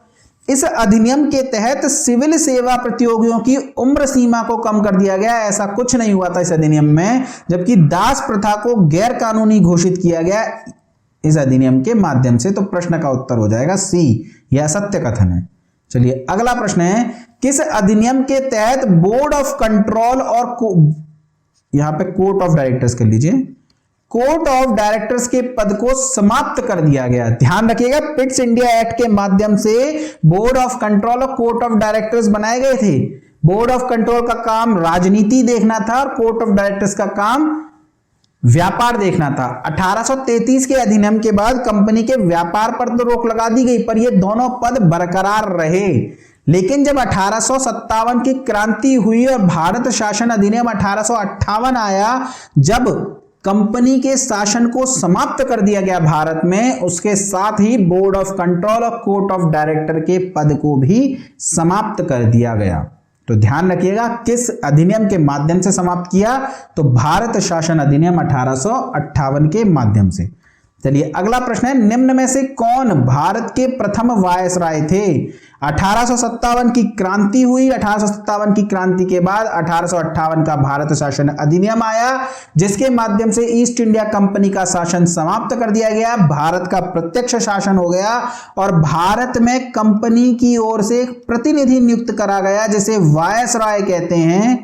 इस अधिनियम के तहत सिविल सेवा प्रतियोगियों की उम्र सीमा को कम कर दिया गया। ऐसा कुछ नहीं हुआ था इस अधिनियम में, जबकि दास प्रथा को गैर कानूनी घोषित किया गया इस अधिनियम के माध्यम से। तो प्रश्न का उत्तर हो जाएगा सी, यह सत्य कथन है। चलिए अगला प्रश्न है, किस अधिनियम के तहत बोर्ड ऑफ कंट्रोल और यहां पे कोर्ट ऑफ डायरेक्टर्स कर लीजिए, कोर्ट ऑफ डायरेक्टर्स के पद को समाप्त कर दिया गया? ध्यान रखिएगा, पिट्स इंडिया एक्ट के माध्यम से बोर्ड ऑफ कंट्रोल और कोर्ट ऑफ डायरेक्टर्स बनाए गए थे। बोर्ड ऑफ कंट्रोल का काम राजनीति देखना था और कोर्ट ऑफ डायरेक्टर्स का काम व्यापार देखना था। 1833 के अधिनियम के बाद कंपनी के व्यापार पर तो रोक लगा दी गई, पर ये दोनों पद बरकरार रहे। लेकिन जब 1857 की क्रांति हुई और भारत शासन अधिनियम 1858 आया, जब कंपनी के शासन को समाप्त कर दिया गया भारत में, उसके साथ ही बोर्ड ऑफ कंट्रोल और कोर्ट ऑफ डायरेक्टर के पद को भी समाप्त कर दिया गया। तो ध्यान रखिएगा किस अधिनियम के माध्यम से समाप्त किया, तो भारत शासन अधिनियम 1858 के माध्यम से। चलिए अगला प्रश्न है, निम्न में से कौन भारत के प्रथम वायसराय थे? 1857 की क्रांति हुई, 1857 की क्रांति के बाद 1858 का भारत शासन अधिनियम आया, जिसके माध्यम से ईस्ट इंडिया कंपनी का शासन समाप्त कर दिया गया, भारत का प्रत्यक्ष शासन हो गया और भारत में कंपनी की ओर से एक प्रतिनिधि नियुक्त करा गया जिसे वायसराय कहते हैं,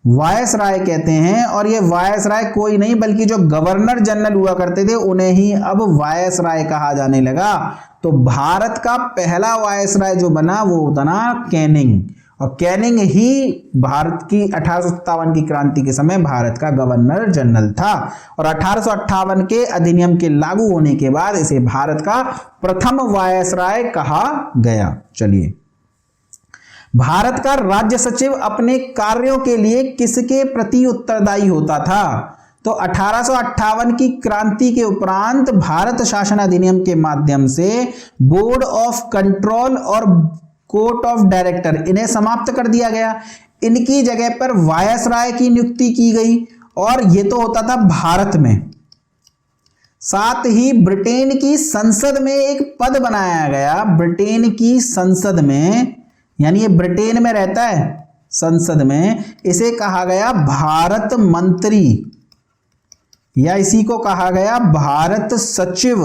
वायसराय कहते हैं। और ये वायसराय कोई नहीं बल्कि जो गवर्नर जनरल हुआ करते थे उन्हें ही अब वायसराय कहा जाने लगा। तो भारत का पहला वायसराय जो बना वो बना कैनिंग, और कैनिंग ही भारत की 1857 की क्रांति के समय भारत का गवर्नर जनरल था और 1858 के अधिनियम के लागू होने के बाद इसे भारत का प्रथम वायसराय कहा गया। चलिए, भारत का राज्य सचिव अपने कार्यों के लिए किसके प्रति उत्तरदायी होता था? तो 1858 की क्रांति के उपरांत भारत शासन अधिनियम के माध्यम से बोर्ड ऑफ कंट्रोल और कोर्ट ऑफ डायरेक्टर इन्हें समाप्त कर दिया गया। इनकी जगह पर वायसराय की नियुक्ति की गई और यह तो होता था भारत में। साथ ही ब्रिटेन की संसद में एक पद बनाया गया, ब्रिटेन की संसद में, यानी ये ब्रिटेन में रहता है संसद में, इसे कहा गया भारत मंत्री या इसी को कहा गया भारत सचिव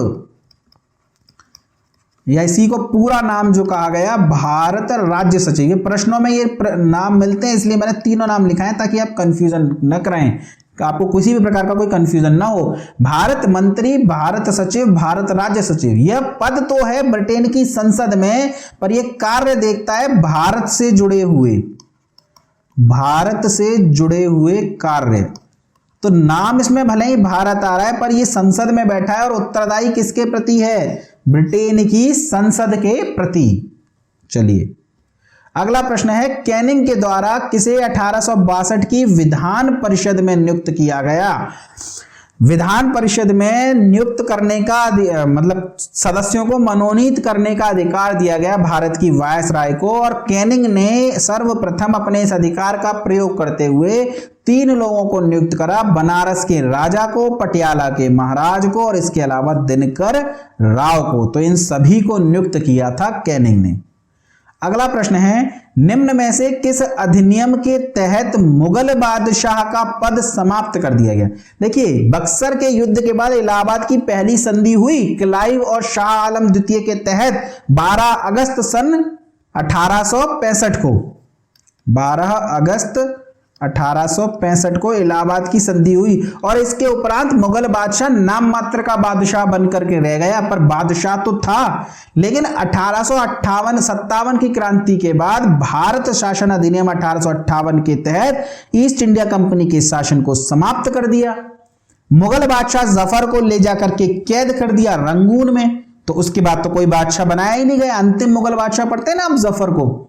या इसी को पूरा नाम जो कहा गया भारत राज्य सचिव। ये प्रश्नों में ये नाम मिलते हैं इसलिए मैंने तीनों नाम लिखा है ताकि आप कंफ्यूजन न करें, आपको किसी भी प्रकार का कोई कंफ्यूजन ना हो। भारत मंत्री, भारत सचिव, भारत राज्य सचिव, यह पद तो है ब्रिटेन की संसद में पर यह कार्य देखता है भारत से जुड़े हुए, भारत से जुड़े हुए कार्य। तो नाम इसमें भले ही भारत आ रहा है पर यह संसद में बैठा है और उत्तरदायी किसके प्रति है? ब्रिटेन की संसद के प्रति। चलिए अगला प्रश्न है, कैनिंग के द्वारा किसे 1862 की विधान परिषद में नियुक्त किया गया? विधान परिषद में नियुक्त करने का मतलब सदस्यों को मनोनीत करने का अधिकार दिया गया भारत की वायसराय को, और कैनिंग ने सर्वप्रथम अपने इस अधिकार का प्रयोग करते हुए 3 लोगों को नियुक्त करा, बनारस के राजा को, पटियाला के महाराज को और इसके अलावा दिनकर राव को। तो इन सभी को नियुक्त किया था कैनिंग ने। अगला प्रश्न है, निम्न में से किस अधिनियम के तहत मुगल बादशाह का पद समाप्त कर दिया गया? देखिए, बक्सर के युद्ध के बाद इलाहाबाद की पहली संधि हुई क्लाइव और शाह आलम द्वितीय के तहत 12 अगस्त सन 1865 को, 12 अगस्त 1865 को इलाहाबाद की संधि हुई और इसके उपरांत मुगल बादशाह नाम मात्र का बादशाह बनकर के रह गया, पर बादशाह तो था। लेकिन 1858-57 की क्रांति के बाद भारत शासन अधिनियम 1858 के तहत ईस्ट इंडिया कंपनी के शासन को समाप्त कर दिया। मुगल बादशाह जफर को ले जाकर के कैद कर दिया रंगून में, तो उसके बाद तो कोई बादशाह बनाया ही नहीं गया। अंतिम मुगल बादशाह पढ़ते हैं ना आप जफर को,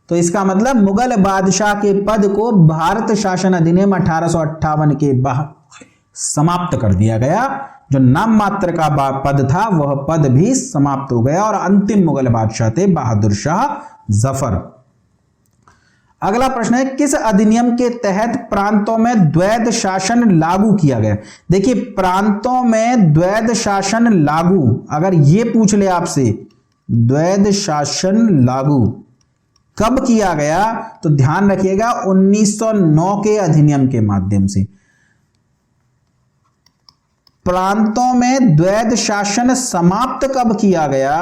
तो इसका मतलब मुगल बादशाह के पद को भारत शासन अधिनियम 1858 के बाद समाप्त कर दिया गया। जो नाम मात्र का पद था वह पद भी समाप्त हो गया और अंतिम मुगल बादशाह थे बहादुर शाह जफर। अगला प्रश्न है, किस अधिनियम के तहत प्रांतों में द्वैध शासन लागू किया गया? देखिए, प्रांतों में द्वैध शासन लागू, अगर यह पूछ ले आपसे द्वैध शासन लागू कब किया गया, तो ध्यान रखिएगा 1909 के अधिनियम के माध्यम से। प्रांतों में द्वैध शासन समाप्त कब किया गया?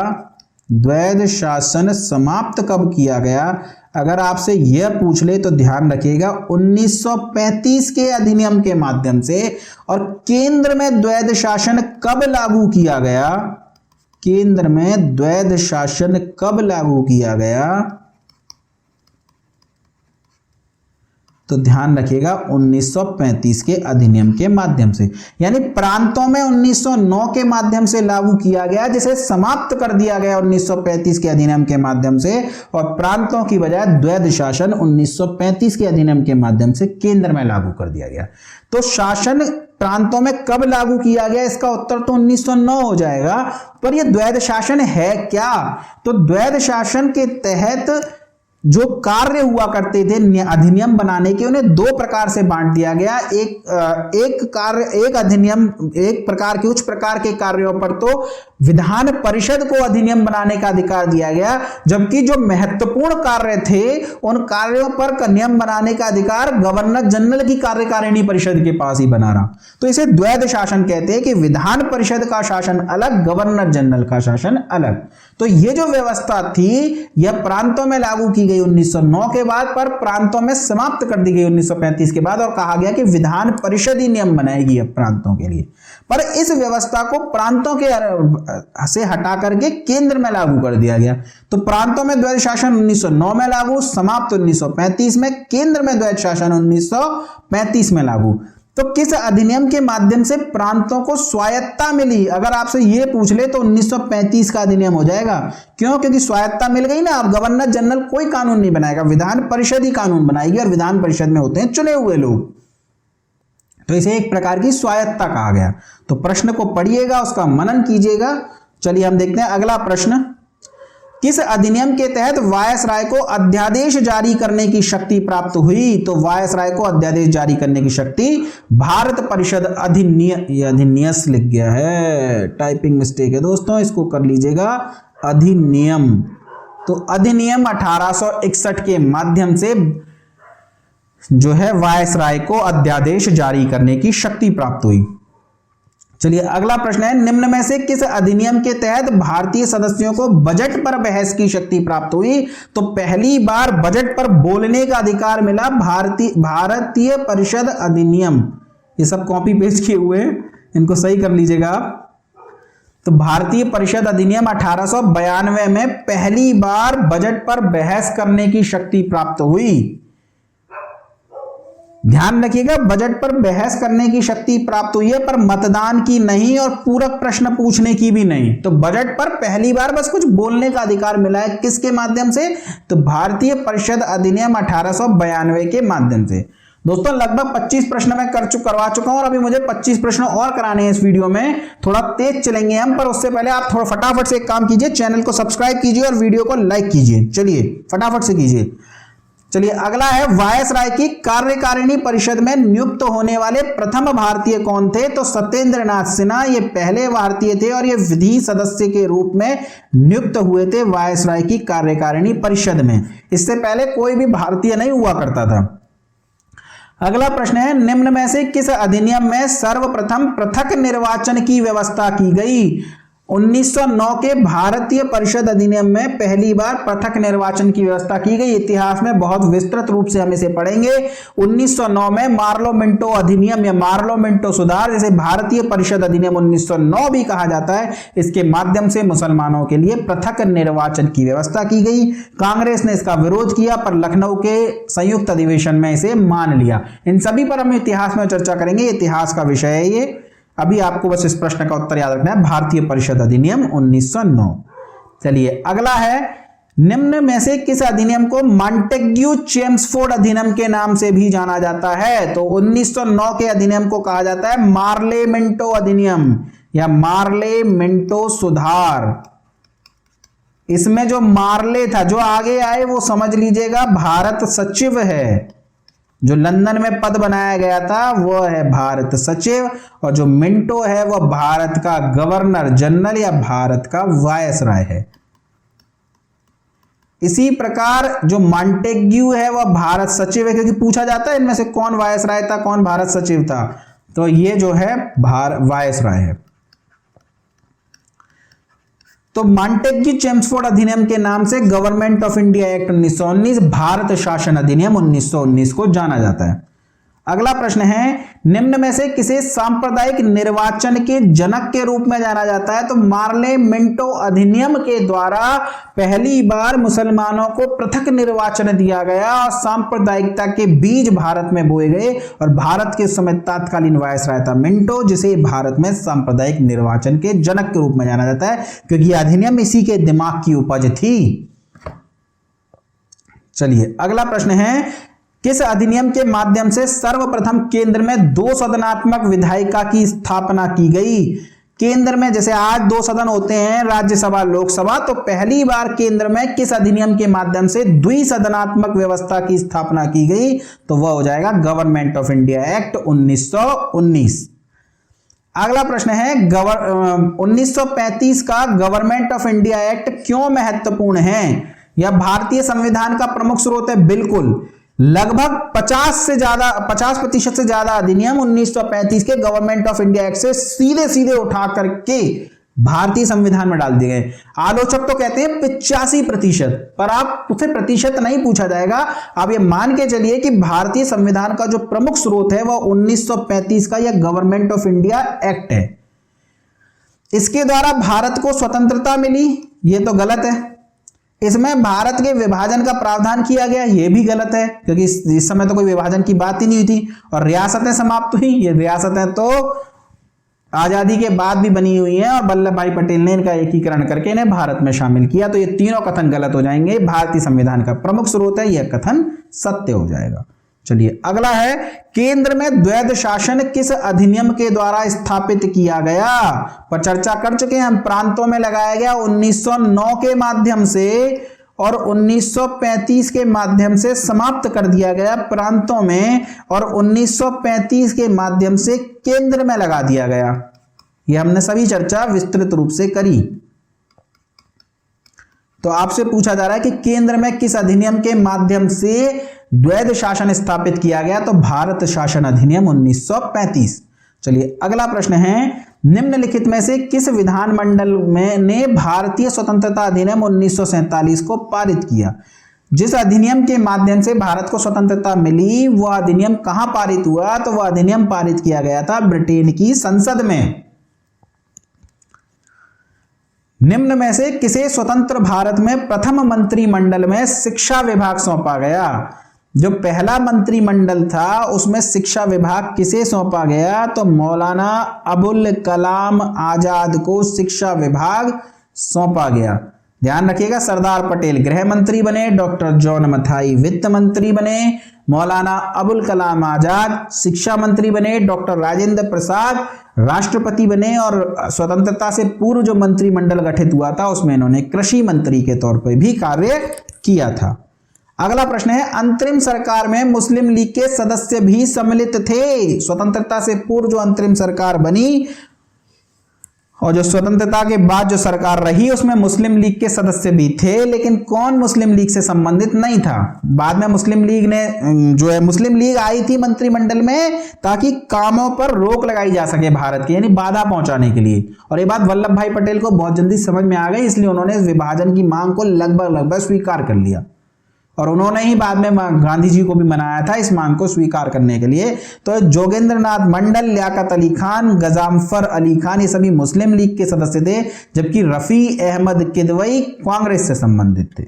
द्वैध शासन समाप्त कब किया गया अगर आपसे यह पूछ ले तो ध्यान रखिएगा 1935 के अधिनियम के माध्यम से। और केंद्र में द्वैध शासन कब लागू किया गया? केंद्र में द्वैध शासन कब लागू किया गया? तो ध्यान रखिएगा 1935 के अधिनियम के माध्यम से, यानी प्रांतों में 1909 के माध्यम से लागू किया गया, जिसे समाप्त कर दिया गया 1935 के अधिनियम के माध्यम से, और प्रांतों की बजाय द्वैध शासन 1935 के अधिनियम के माध्यम से केंद्र में लागू कर दिया गया। तो शासन प्रांतों में कब लागू किया गया, इसका उत्तर तो 1909 हो जाएगा। पर यह द्वैध शासन है क्या? तो द्वैध शासन के तहत जो कार्य हुआ करते थे अधिनियम बनाने के, उन्हें दो प्रकार से बांट दिया गया। एक अधिनियम, एक प्रकार के, उच्च प्रकार के कार्यों पर तो विधान परिषद को अधिनियम बनाने का अधिकार दिया गया, जबकि जो महत्वपूर्ण कार्य थे उन कार्यों पर नियम बनाने का अधिकार गवर्नर जनरल की कार्यकारिणी परिषद के पास ही बना रहा। तो इसे द्वैध शासन कहते हैं कि विधान परिषद का शासन अलग, गवर्नर जनरल का शासन अलग। तो ये जो व्यवस्था थी यह प्रांतों में लागू की गई 1909 के बाद, पर प्रांतों में समाप्त कर दी गई 1935 के बाद, और कहा गया कि विधान परिषद ही नियम बनाएगी अब प्रांतों के लिए। पर इस व्यवस्था को प्रांतों के से हटा करके केंद्र में लागू कर दिया गया। तो प्रांतों में द्वैध शासन 1909 में लागू, समाप्त 1935 में, केंद्र में द्वैध शासन 1935 में लागू। तो किस अधिनियम के माध्यम से प्रांतों को स्वायत्तता मिली? अगर आपसे यह पूछ ले तो 1935 का अधिनियम हो जाएगा। क्यों? क्योंकि स्वायत्तता मिल गई ना। अब गवर्नर जनरल कोई कानून नहीं बनाएगा, विधान परिषद ही कानून बनाएगी, और विधान परिषद में होते हैं चुने हुए लोग। तो इसे एक प्रकार की स्वायत्तता कहा गया। तो प्रश्न को पढ़िएगा, उसका मनन कीजिएगा। चलिए हम देखते हैं अगला प्रश्न। किस अधिनियम के तहत वायसराय को अध्यादेश जारी करने की शक्ति प्राप्त हुई? तो वायसराय को अध्यादेश जारी करने की शक्ति भारत परिषद अधिनियस लिख गया है, टाइपिंग मिस्टेक है दोस्तों, इसको कर लीजिएगा अधिनियम। तो अधिनियम 1861 के माध्यम से जो है वायसराय को अध्यादेश जारी करने की शक्ति प्राप्त हुई। चलिए अगला प्रश्न है, निम्न में से किस अधिनियम के तहत भारतीय सदस्यों को बजट पर बहस की शक्ति प्राप्त हुई? तो पहली बार बजट पर बोलने का अधिकार मिला भारतीय परिषद अधिनियम। ये सब कॉपी पेस्ट किए हुए हैं, इनको सही कर लीजिएगा आप। तो भारतीय परिषद अधिनियम 1892 में पहली बार बजट पर बहस करने की शक्ति प्राप्त हुई। ध्यान रखिएगा, बजट पर बहस करने की शक्ति प्राप्त हुई है, पर मतदान की नहीं और पूरक प्रश्न पूछने की भी नहीं। तो बजट पर पहली बार बस कुछ बोलने का अधिकार मिला है, किसके माध्यम से? तो भारतीय परिषद अधिनियम 1892 के माध्यम से। दोस्तों लगभग 25 प्रश्न मैं करवा चुका हूं, और अभी मुझे 25 प्रश्न और कराने हैं इस वीडियो में। थोड़ा तेज चलेंगे हम, पर उससे पहले आप थोड़ा फटाफट से एक काम कीजिए, चैनल को सब्सक्राइब कीजिए और वीडियो को लाइक कीजिए। चलिए फटाफट से कीजिए। चलिए अगला है, वायसराय की कार्यकारिणी परिषद में नियुक्त होने वाले प्रथम भारतीय कौन थे? तो सत्येंद्र नाथ सिन्हा ये पहले भारतीय थे, और ये विधि सदस्य के रूप में नियुक्त हुए थे वायसराय की कार्यकारिणी परिषद में। इससे पहले कोई भी भारतीय नहीं हुआ करता था। अगला प्रश्न है, निम्न में से किस अधिनियम में सर्वप्रथम पृथक निर्वाचन की व्यवस्था की गई? 1909 के भारतीय परिषद अधिनियम में पहली बार पृथक निर्वाचन की व्यवस्था की गई। इतिहास में बहुत विस्तृत रूप से हम इसे पढ़ेंगे। 1909 में मार्लो मिंटो अधिनियम या मार्लो मिंटो सुधार, जिसे भारतीय परिषद अधिनियम 1909 भी कहा जाता है, इसके माध्यम से मुसलमानों के लिए पृथक निर्वाचन की व्यवस्था की गई। कांग्रेस ने इसका विरोध किया, पर लखनऊ के संयुक्त अधिवेशन में इसे मान लिया। इन सभी पर हम इतिहास में चर्चा करेंगे, इतिहास का विषय है ये। अभी आपको बस इस प्रश्न का उत्तर याद रखना है, भारतीय परिषद अधिनियम 1909। चलिए अगला है, निम्न में से किस अधिनियम को मॉन्टेग्यू चेम्सफोर्ड अधिनियम के नाम से भी जाना जाता है? तो 1909 के अधिनियम को कहा जाता है मार्ले मिंटो अधिनियम या मार्ले मिंटो सुधार। इसमें जो मार्ले था, जो आगे आए वो समझ लीजिएगा भारत सचिव है। जो लंदन में पद बनाया गया था वो है भारत सचिव, और जो मिंटो है वह भारत का गवर्नर जनरल या भारत का वायसराय है। इसी प्रकार जो मॉन्टेग्यू है वह भारत सचिव है, क्योंकि पूछा जाता है इनमें से कौन वायसराय था, कौन भारत सचिव था। तो ये जो है वायसराय है। तो मॉन्टेग्यू चेम्सफोर्ड अधिनियम के नाम से government of India act 1919, Bharat शासन अधिनियम 1919 को जाना जाता है। अगला प्रश्न है, निम्न में से किसे सांप्रदायिक निर्वाचन के जनक के रूप में जाना जाता है? तो मार्ले मिंटो अधिनियम के द्वारा पहली बार मुसलमानों को पृथक निर्वाचन दिया गया और सांप्रदायिकता के बीज भारत में बोए गए, और भारत के समय तत्कालीन वायसराय था मिंटो, जिसे भारत में सांप्रदायिक निर्वाचन के जनक के रूप में जाना जाता है, क्योंकि अधिनियम इसी के दिमाग की उपज थी। चलिए अगला प्रश्न है, किस अधिनियम के माध्यम से सर्वप्रथम केंद्र में 2 सदनात्मक विधायिका की स्थापना की गई? केंद्र में जैसे आज 2 सदन होते हैं, राज्यसभा लोकसभा, तो पहली बार केंद्र में किस अधिनियम के माध्यम से द्विसदनात्मक व्यवस्था की स्थापना की गई? तो वह हो जाएगा गवर्नमेंट ऑफ इंडिया एक्ट 1919। अगला प्रश्न है 1935 का गवर्नमेंट ऑफ इंडिया एक्ट क्यों महत्वपूर्ण है? यह भारतीय संविधान का प्रमुख स्रोत है। बिल्कुल, लगभग 50% से ज्यादा अधिनियम 1935 के गवर्नमेंट ऑफ इंडिया एक्ट से सीधे सीधे उठा करके भारतीय संविधान में डाल दिए गए। आलोचक तो कहते हैं 85%, पर आप उसे प्रतिशत नहीं पूछा जाएगा। आप ये मान के चलिए कि भारतीय संविधान का जो प्रमुख स्रोत है वह 1935 का यह गवर्नमेंट ऑफ इंडिया एक्ट है। इसके द्वारा भारत को स्वतंत्रता मिली, ये तो गलत है। इसमें भारत के विभाजन का प्रावधान किया गया, यह भी गलत है, क्योंकि इस समय तो कोई विभाजन की बात ही नहीं हुई थी। और रियासतें समाप्त हुई, ये रियासतें तो आजादी के बाद भी बनी हुई हैं और वल्लभ भाई पटेल ने इनका एकीकरण करके इन्हें भारत में शामिल किया। तो ये तीनों कथन गलत हो जाएंगे। भारतीय संविधान का प्रमुख स्रोत है, यह कथन सत्य हो जाएगा। चलिए अगला है, केंद्र में द्वैध शासन किस अधिनियम के द्वारा स्थापित किया गया? पर चर्चा कर चुके हैं हम। प्रांतों में लगाया गया 1909 के माध्यम से और 1935 के माध्यम से समाप्त कर दिया गया प्रांतों में, और 1935 के माध्यम से केंद्र में लगा दिया गया। यह हमने सभी चर्चा विस्तृत रूप से करी। तो आपसे पूछा जा रहा है कि केंद्र में किस अधिनियम के माध्यम से द्वैध शासन स्थापित किया गया? तो भारत शासन अधिनियम 1935। चलिए अगला प्रश्न है, निम्नलिखित में से किस विधानमंडल में ने भारतीय स्वतंत्रता अधिनियम 1947 को पारित किया? जिस अधिनियम के माध्यम से भारत को स्वतंत्रता मिली वह अधिनियम कहां पारित हुआ? तो वह अधिनियम पारित किया गया था ब्रिटेन की संसद में। निम्न में से किसे स्वतंत्र भारत में प्रथम मंत्रिमंडल में शिक्षा विभाग सौंपा गया? जो पहला मंत्रिमंडल था उसमें शिक्षा विभाग किसे सौंपा गया? तो मौलाना अबुल कलाम आजाद को शिक्षा विभाग सौंपा गया। ध्यान रखिएगा, सरदार पटेल गृह मंत्री बने, डॉक्टर जॉन मथाई वित्त मंत्री बने, मौलाना अबुल कलाम आजाद शिक्षा मंत्री बने, डॉक्टर राजेंद्र प्रसाद राष्ट्रपति बने, और स्वतंत्रता से पूर्व जो मंत्रिमंडल गठित हुआ था उसमें इन्होंने कृषि मंत्री के तौर पर भी कार्य किया था। अगला प्रश्न है, अंतरिम सरकार में मुस्लिम लीग के सदस्य भी सम्मिलित थे? स्वतंत्रता से पूर्व जो अंतरिम सरकार बनी और जो स्वतंत्रता के बाद जो सरकार रही उसमें मुस्लिम लीग के सदस्य भी थे, लेकिन कौन मुस्लिम लीग से संबंधित नहीं था? बाद में मुस्लिम लीग ने जो है मुस्लिम लीग आई थी मंत्रिमंडल में ताकि कामों पर रोक लगाई जा सके भारत की, यानी बाधा पहुंचाने के लिए। और ये बात वल्लभ भाई पटेल को बहुत जल्दी समझ में आ गई, इसलिए उन्होंने विभाजन की मांग को लगभग स्वीकार कर लिया। और उन्होंने ही बाद में गांधी जी को भी मनाया था इस मांग को स्वीकार करने के लिए। तो जोगेंद्र नाथ मंडल, लियाकत अली खान, गजामफर अली खान ये सभी मुस्लिम लीग के सदस्य थे, जबकि रफी अहमद किदवई कांग्रेस से संबंधित थे।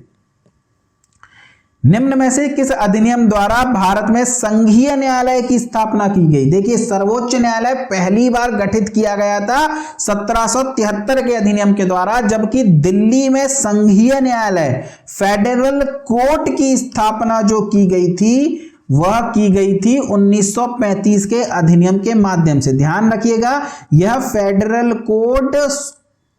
निम्न में से किस अधिनियम द्वारा भारत में संघीय न्यायालय की स्थापना की गई? देखिए, सर्वोच्च न्यायालय पहली बार गठित किया गया था 1773 के अधिनियम के द्वारा, जबकि दिल्ली में संघीय न्यायालय फेडरल कोर्ट की स्थापना जो की गई थी वह की गई थी 1935 के अधिनियम के माध्यम से। ध्यान रखिएगा, यह फेडरल कोर्ट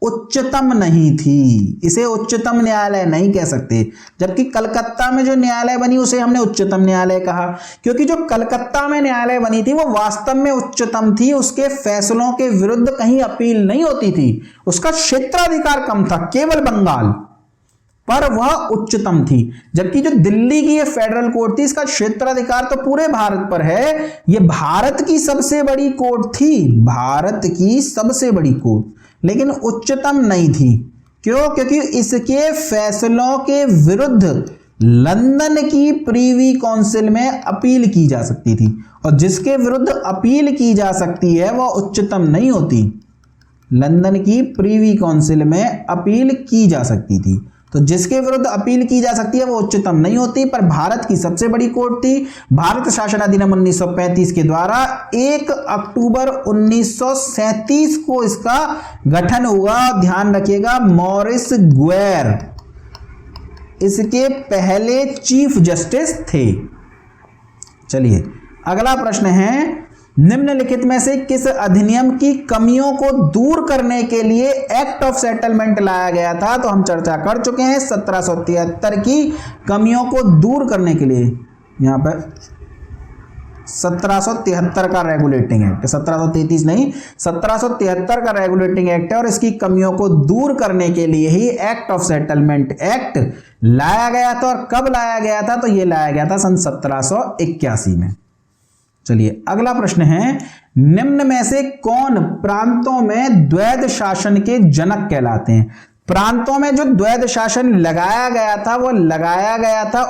उच्चतम नहीं थी, इसे उच्चतम न्यायालय नहीं कह सकते। जबकि कलकत्ता में जो न्यायालय बनी उसे हमने उच्चतम न्यायालय कहा, क्योंकि जो कलकत्ता में न्यायालय बनी थी वो वास्तव में उच्चतम थी। उसके फैसलों के विरुद्ध कहीं अपील नहीं होती थी, उसका क्षेत्राधिकार कम था, केवल बंगाल, पर वह उच्चतम थी। जबकि जो दिल्ली की ये फेडरल कोर्ट थी इसका क्षेत्राधिकार तो पूरे भारत पर है, ये भारत की सबसे बड़ी कोर्ट थी, भारत की सबसे बड़ी कोर्ट, लेकिन उच्चतम नहीं थी। क्यों? क्योंकि इसके फैसलों के विरुद्ध लंदन की प्रीवी काउंसिल में अपील की जा सकती थी, और जिसके विरुद्ध अपील की जा सकती है वह उच्चतम नहीं होती। लंदन की प्रीवी काउंसिल में अपील की जा सकती थी, तो जिसके विरुद्ध अपील की जा सकती है वो उच्चतम नहीं होती, पर भारत की सबसे बड़ी कोर्ट थी। भारत शासन अधिनियम 1935 के द्वारा 1 अक्टूबर 1937 को इसका गठन हुआ। ध्यान रखिएगा, मॉरिस ग्वेर इसके पहले चीफ जस्टिस थे। चलिए अगला प्रश्न है, निम्नलिखित में से किस अधिनियम की कमियों को दूर करने के लिए एक्ट ऑफ सेटलमेंट लाया गया था? तो हम चर्चा कर चुके हैं 1773 की कमियों को दूर करने के लिए। यहां पर 1773 का रेगुलेटिंग एक्ट, 1733 नहीं, 1773 का रेगुलेटिंग एक्ट है और इसकी कमियों को दूर करने के लिए ही एक्ट ऑफ सेटलमेंट एक्ट लाया गया था। और कब लाया गया था? तो यह लाया गया था सन 1781 में। चलिए अगला प्रश्न है, निम्न में से कौन प्रांतों में द्वैध शासन के जनक कहलाते हैं? प्रांतों में जो द्वैध शासन लगाया गया था वो लगाया गया था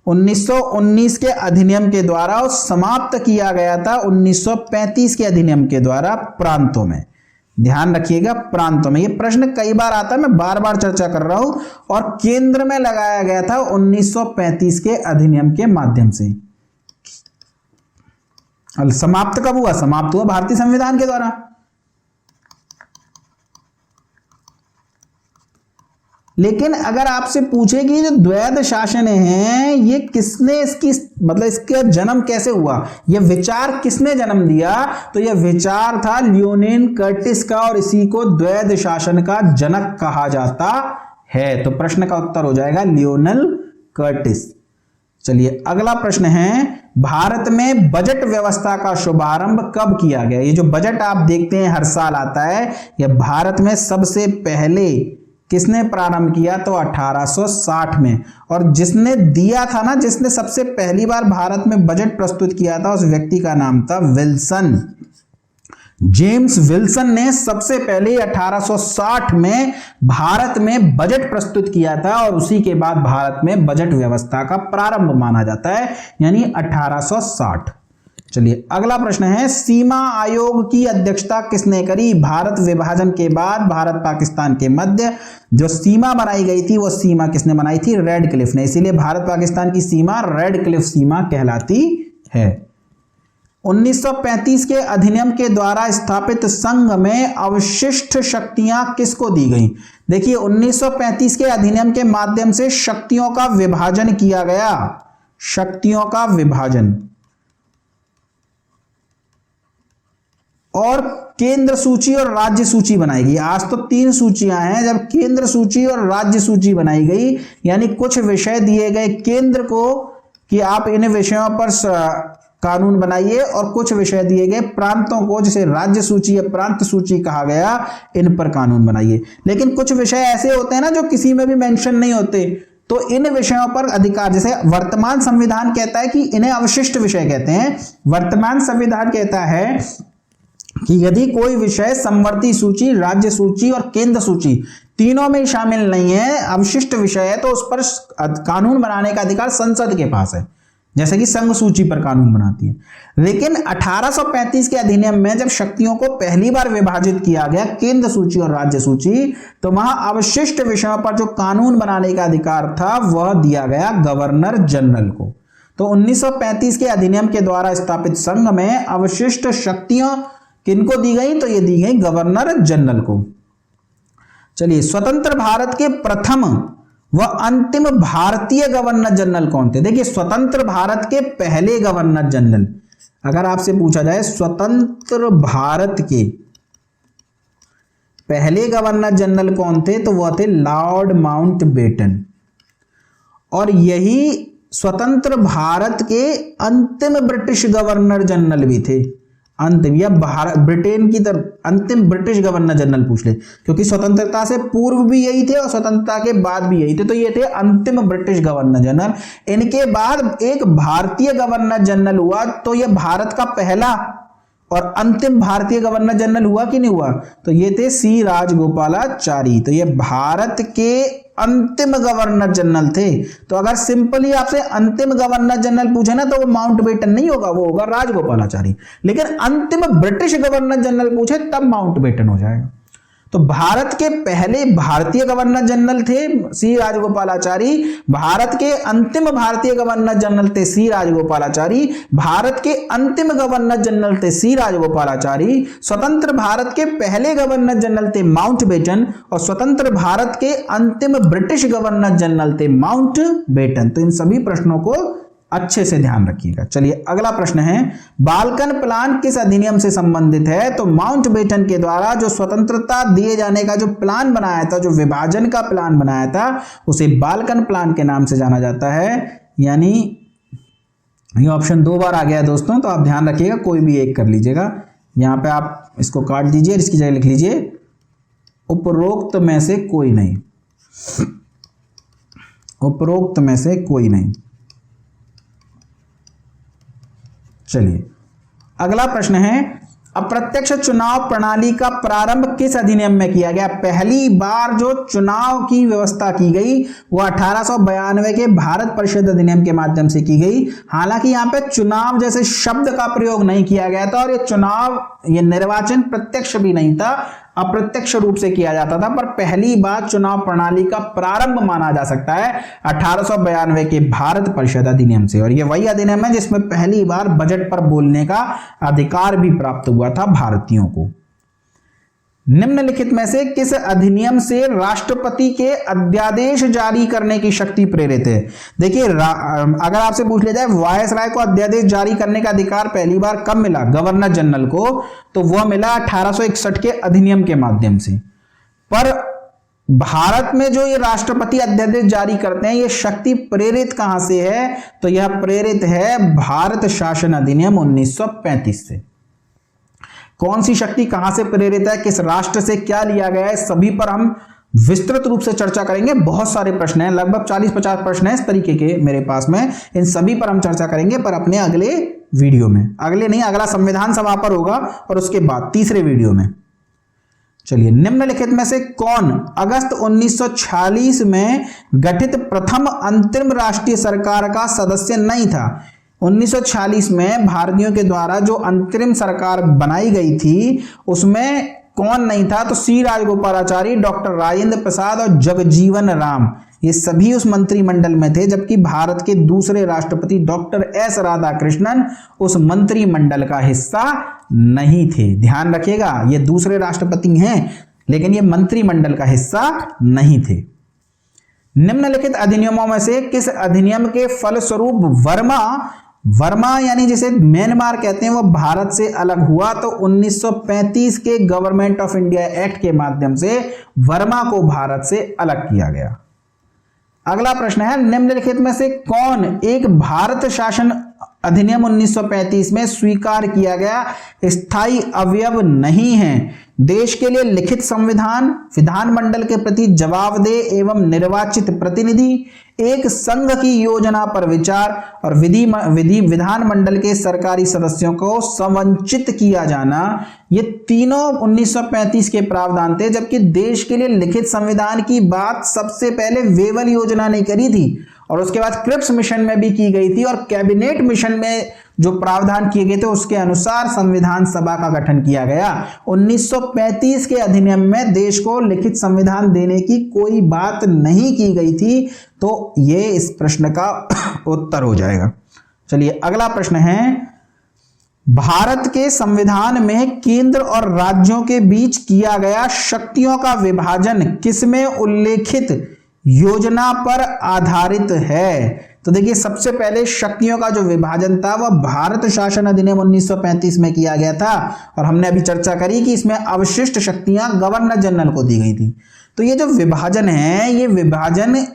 1919 के अधिनियम के द्वारा और समाप्त किया गया था 1935 के अधिनियम के द्वारा प्रांतों में। ध्यान रखिएगा, प्रांतों में। यह प्रश्न कई बार आता है, मैं बार बार चर्चा कर रहा हूं। और केंद्र में लगाया गया था 1935 के अधिनियम के माध्यम से। समाप्त कब हुआ? समाप्त हुआ भारतीय संविधान के द्वारा। लेकिन अगर आपसे पूछे कि जो द्वैध शासन है ये किसने इसकी मतलब इसका जन्म कैसे हुआ, यह विचार किसने जन्म दिया? तो यह विचार था लियोनेल कर्टिस का और इसी को द्वैध शासन का जनक कहा जाता है। तो प्रश्न का उत्तर हो जाएगा लियोनेल कर्टिस। चलिए अगला प्रश्न है, भारत में बजट व्यवस्था का शुभारंभ कब किया गया? ये जो बजट आप देखते हैं हर साल आता है, यह भारत में सबसे पहले किसने प्रारंभ किया? तो 1860 में। और जिसने दिया था ना, जिसने सबसे पहली बार भारत में बजट प्रस्तुत किया था, उस व्यक्ति का नाम था विल्सन। जेम्स विल्सन ने सबसे पहले 1860 में भारत में बजट प्रस्तुत किया था और उसी के बाद भारत में बजट व्यवस्था का प्रारंभ माना जाता है, यानी 1860। चलिए अगला प्रश्न है, सीमा आयोग की अध्यक्षता किसने करी? भारत विभाजन के बाद भारत पाकिस्तान के मध्य जो सीमा बनाई गई थी वो सीमा किसने बनाई थी? रेड क्लिफ ने। इसीलिए भारत पाकिस्तान की सीमा रेड क्लिफ सीमा कहलाती है। 1935 के अधिनियम के द्वारा स्थापित संघ में अवशिष्ट शक्तियां किसको दी गई? देखिए 1935 के अधिनियम के माध्यम से शक्तियों का विभाजन किया गया, शक्तियों का विभाजन। और केंद्र सूची और राज्य सूची बनाई गई। आज तो 3 सूचियां हैं, जब केंद्र सूची और राज्य सूची बनाई गई, यानी कुछ विषय दिए गए केंद्र को कि आप इन विषयों पर कानून बनाइए और कुछ विषय दिए गए प्रांतों को, जिसे राज्य सूची या प्रांत सूची कहा गया, इन पर कानून बनाइए। लेकिन कुछ विषय ऐसे होते हैं ना जो किसी में भी मेंशन नहीं होते, तो इन विषयों पर अधिकार, जैसे वर्तमान संविधान कहता है कि इन्हें अवशिष्ट विषय कहते हैं। वर्तमान संविधान कहता है कि यदि कोई विषय समवर्ती सूची, राज्य सूची और केंद्र सूची तीनों में शामिल नहीं है, अवशिष्ट विषय है, तो उस पर कानून बनाने का अधिकार संसद के पास है, जैसे कि संघ सूची पर कानून बनाती है। लेकिन 1835 के अधिनियम में जब शक्तियों को पहली बार विभाजित किया गया, केंद्र सूची और राज्य सूची, तो वहां अवशिष्ट विषयों पर जो कानून बनाने का अधिकार था वह दिया गया गवर्नर जनरल को। तो 1935 के अधिनियम के द्वारा स्थापित संघ में अवशिष्ट शक्तियां किनको दी गई? तो ये दी गई गवर्नर जनरल को। चलिए, स्वतंत्र भारत के प्रथम व अंतिम भारतीय गवर्नर जनरल कौन थे? देखिए, स्वतंत्र भारत के पहले गवर्नर जनरल, अगर आपसे पूछा जाए स्वतंत्र भारत के पहले गवर्नर जनरल कौन थे, तो वह थे लॉर्ड माउंटबेटन। और यही स्वतंत्र भारत के अंतिम ब्रिटिश गवर्नर जनरल भी थे। अंतिम या भारत ब्रिटेन की तरफ अंतिम ब्रिटिश गवर्नर जनरल पूछ ले, क्योंकि स्वतंत्रता से पूर्व भी यही थे और स्वतंत्रता के बाद भी यही थे, तो ये थे अंतिम ब्रिटिश गवर्नर जनरल। इनके बाद एक भारतीय गवर्नर जनरल हुआ, तो ये भारत का पहला और अंतिम भारतीय गवर्नर जनरल हुआ कि नहीं हुआ? तो ये थे सी राजगोपालाचारी। तो ये भारत के अंतिम गवर्नर जनरल थे। तो अगर सिंपली आपसे अंतिम गवर्नर जनरल पूछे ना, तो वो माउंटबेटन नहीं होगा, वो होगा राजगोपालाचारी। लेकिन अंतिम ब्रिटिश गवर्नर जनरल पूछे तब माउंटबेटन हो जाएगा। तो भारत के पहले भारतीय गवर्नर जनरल थे सी राजगोपालाचारी, भारत के अंतिम भारतीय गवर्नर जनरल थे सी राजगोपालाचारी, भारत के अंतिम गवर्नर जनरल थे सी राजगोपालाचारी, स्वतंत्र भारत के पहले गवर्नर जनरल थे माउंटबेटन और स्वतंत्र भारत के अंतिम ब्रिटिश गवर्नर जनरल थे माउंटबेटन। तो इन सभी प्रश्नों को अच्छे से ध्यान रखिएगा। चलिए अगला प्रश्न है, बाल्कन प्लान किस अधिनियम से संबंधित है? तो माउंटबेटन के द्वारा जो स्वतंत्रता दिए जाने का जो प्लान बनाया था, जो विभाजन का प्लान बनाया था, उसे बाल्कन प्लान के नाम से जाना जाता है। यानी ये ऑप्शन 2 बार आ गया है दोस्तों, तो आप ध्यान रखिएगा, कोई भी एक कर लीजिएगा। यहां पे आप इसको काट दीजिए, इसकी जगह लिख लीजिए उपरोक्त में से कोई नहीं, उपरोक्त में से कोई नहीं। चलिए अगला प्रश्न है, अप्रत्यक्ष चुनाव प्रणाली का प्रारंभ किस अधिनियम में किया गया? पहली बार जो चुनाव की व्यवस्था की गई वो 1892 के भारत परिषद अधिनियम के माध्यम से की गई। हालांकि यहां पे चुनाव जैसे शब्द का प्रयोग नहीं किया गया था, और ये चुनाव, ये निर्वाचन प्रत्यक्ष भी नहीं था, अप्रत्यक्ष रूप से किया जाता था। पर पहली बार चुनाव प्रणाली का प्रारंभ माना जा सकता है 1892 के भारत परिषद अधिनियम से, और यह वही अधिनियम है जिसमें पहली बार बजट पर बोलने का अधिकार भी प्राप्त हुआ था भारतीयों को। निम्नलिखित में से किस अधिनियम से राष्ट्रपति के अध्यादेश जारी करने की शक्ति प्रेरित है? देखिए, अगर आपसे पूछ लिया जाए वायसराय को अध्यादेश जारी करने का अधिकार पहली बार कब मिला गवर्नर जनरल को, तो वह मिला 1861 के अधिनियम के माध्यम से। पर भारत में जो ये राष्ट्रपति अध्यादेश जारी करते हैं, ये शक्ति प्रेरित कहां से है? तो यह प्रेरित है भारत शासन अधिनियम 1935 से। कौन सी शक्ति कहां से प्रेरित है, किस राष्ट्र से क्या लिया गया है, सभी पर हम विस्तृत रूप से चर्चा करेंगे। बहुत सारे प्रश्न हैं, लगभग 40-50 प्रश्न हैं इस तरीके के मेरे पास में, इन सभी पर हम चर्चा करेंगे, पर अपने अगले वीडियो में, अगले नहीं, अगला संविधान सभा पर होगा और उसके बाद तीसरे वीडियो में। चलिए, निम्नलिखित में से कौन अगस्त 1946 में गठित प्रथम अंतरिम राष्ट्रीय सरकार का सदस्य नहीं था? 1946 में भारतीयों के द्वारा जो अंतरिम सरकार बनाई गई थी उसमें कौन नहीं था? तो सी राजगोपालाचारी, डॉक्टर राजेंद्र प्रसाद और जगजीवन राम, ये सभी उस मंत्रिमंडल में थे, जबकि भारत के दूसरे राष्ट्रपति डॉक्टर एस राधाकृष्णन उस मंत्रिमंडल का हिस्सा नहीं थे। ध्यान रखिएगा, ये दूसरे राष्ट्रपति हैं लेकिन ये मंत्रिमंडल का हिस्सा नहीं थे। निम्नलिखित अधिनियमों में से किस अधिनियम के फलस्वरूप वर्मा यानी जिसे म्यांमार कहते हैं वो भारत से अलग हुआ? तो 1935 के गवर्नमेंट ऑफ इंडिया एक्ट के माध्यम से वर्मा को भारत से अलग किया गया। अगला प्रश्न है, निम्नलिखित में से कौन एक भारत शासन अधिनियम 1935 में स्वीकार किया गया स्थायी अवयव नहीं है? देश के लिए लिखित संविधान, विधानमंडल के प्रति जवाबदेह एवं निर्वाचित प्रतिनिधि, एक संघ की योजना पर विचार और विधानमंडल के सरकारी सदस्यों को संवंचित किया जाना, ये तीनों 1935 के प्रावधान थे। जबकि देश के लिए लिखित संविधान की बात सबसे पहले वेवल योजना ने करी थी और उसके बाद क्रिप्स मिशन में भी की गई थी, और कैबिनेट मिशन में जो प्रावधान किए गए थे उसके अनुसार संविधान सभा का गठन किया गया। 1935 के अधिनियम में देश को लिखित संविधान देने की कोई बात नहीं की गई थी, तो ये इस प्रश्न का उत्तर हो जाएगा। चलिए अगला प्रश्न है, भारत के संविधान में केंद्र और राज्यों के बीच किया गया शक्तियों का विभाजन किसमें उल्लेखित योजना पर आधारित है? तो देखिए, सबसे पहले शक्तियों का जो विभाजन था वह भारत शासन अधिनियम 1935 में किया गया था, और हमने अभी चर्चा करी कि इसमें अवशिष्ट शक्तियां गवर्नर जनरल को दी गई थी। तो ये जो विभाजन है, ये विभाजन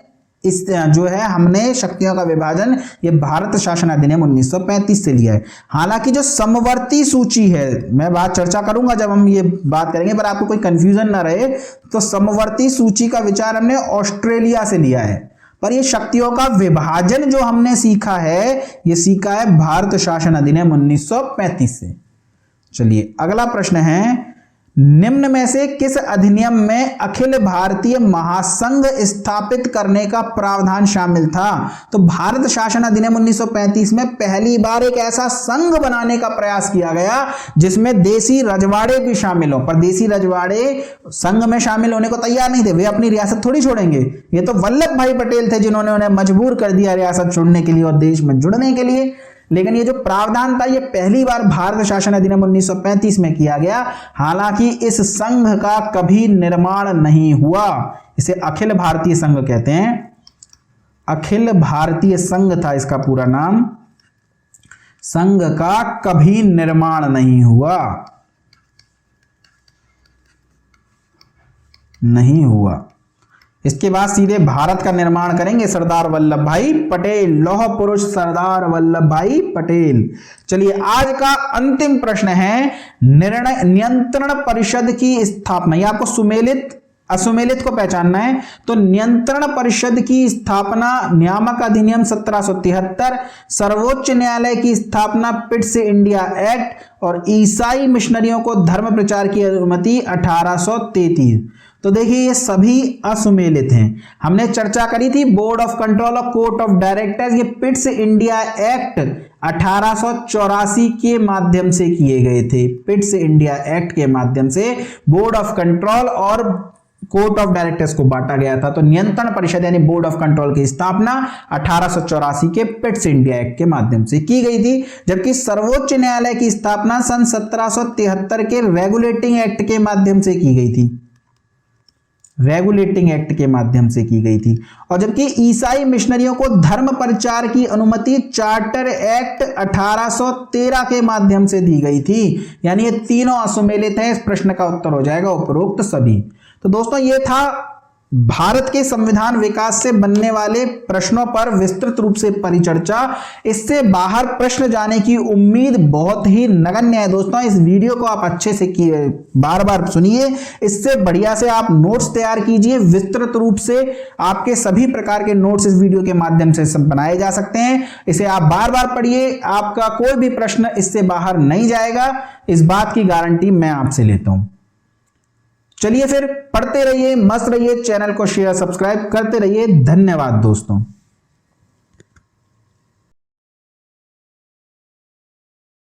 इस जो है हमने शक्तियों का विभाजन ये भारत शासन अधिनियम 1935 से लिया है। हालांकि जो समवर्ती सूची है, मैं बात चर्चा करूंगा जब हम ये बात करेंगे, पर आपको कोई कंफ्यूजन ना रहे, तो समवर्ती सूची का विचार हमने ऑस्ट्रेलिया से लिया है, पर ये शक्तियों का विभाजन जो हमने सीखा है ये सीखा है भारत शासन अधिनियम 1935 से। चलिए अगला प्रश्न है, निम्न में से किस अधिनियम में अखिल भारतीय महासंघ स्थापित करने का प्रावधान शामिल था? तो भारत शासन अधिनियम 1935 में पहली बार एक ऐसा संघ बनाने का प्रयास किया गया जिसमें देसी रजवाड़े भी शामिल हो, पर देसी रजवाड़े संघ में शामिल होने को तैयार नहीं थे, वे अपनी रियासत थोड़ी छोड़ेंगे। ये तो वल्लभ भाई पटेल थे जिन्होंने उन्हें मजबूर कर दिया रियासत छोड़ने के लिए और देश में जुड़ने के लिए। लेकिन ये जो प्रावधान था ये पहली बार भारत शासन अधिनियम 1935 में किया गया। हालांकि इस संघ का कभी निर्माण नहीं हुआ, इसे अखिल भारतीय संघ कहते हैं। अखिल भारतीय संघ था इसका पूरा नाम, संघ का कभी निर्माण नहीं हुआ, नहीं हुआ। इसके बाद सीधे भारत का निर्माण करेंगे सरदार वल्लभ भाई पटेल, लौह पुरुष सरदार वल्लभ भाई पटेल। चलिए आज का अंतिम प्रश्न है, निर्णय नियंत्रण परिषद की स्थापना, ये आपको सुमेलित असुमेलित को पहचानना है। तो नियंत्रण परिषद की स्थापना नियामक अधिनियम 1773, सर्वोच्च न्यायालय की स्थापना पिट्स इंडिया एक्ट, और ईसाई मिशनरियों को धर्म प्रचार की अनुमति 1833। तो देखिए ये सभी असुमेलित हैं। हमने चर्चा करी थी board of control of court of directors, ये पिट्स इंडिया एक्ट 1884 के माध्यम से किए गए थे। पिट्स इंडिया एक्ट के माध्यम से बोर्ड ऑफ कंट्रोल और कोर्ट ऑफ डायरेक्टर्स को बांटा गया था। तो नियंत्रण परिषद यानी बोर्ड ऑफ कंट्रोल की स्थापना 1884 के पिट्स इंडिया एक्ट के माध्यम से की गई थी, जबकि सर्वोच्च न्यायालय की स्थापना सन 1773 के रेगुलेटिंग एक्ट के माध्यम से की गई थी, रेगुलेटिंग एक्ट के माध्यम से की गई थी। और जबकि ईसाई मिशनरियों को धर्म प्रचार की अनुमति चार्टर एक्ट 1813 के माध्यम से दी गई थी। यानी ये तीनों असुमेलित हैं। इस प्रश्न का उत्तर हो जाएगा उपरोक्त सभी। तो दोस्तों ये था भारत के संविधान विकास से बनने वाले प्रश्नों पर विस्तृत रूप से परिचर्चा। इससे बाहर प्रश्न जाने की उम्मीद बहुत ही नगण्य है दोस्तों। इस वीडियो को आप अच्छे से बार बार सुनिए, इससे बढ़िया से आप नोट्स तैयार कीजिए। विस्तृत रूप से आपके सभी प्रकार के नोट्स इस वीडियो के माध्यम से बनाए जा सकते हैं। इसे आप बार बार पढ़िए, आपका कोई भी प्रश्न इससे बाहर नहीं जाएगा, इस बात की गारंटी मैं आपसे लेता हूं। चलिए फिर पढ़ते रहिए, मस्त रहिए, चैनल को शेयर सब्सक्राइब करते रहिए। धन्यवाद दोस्तों।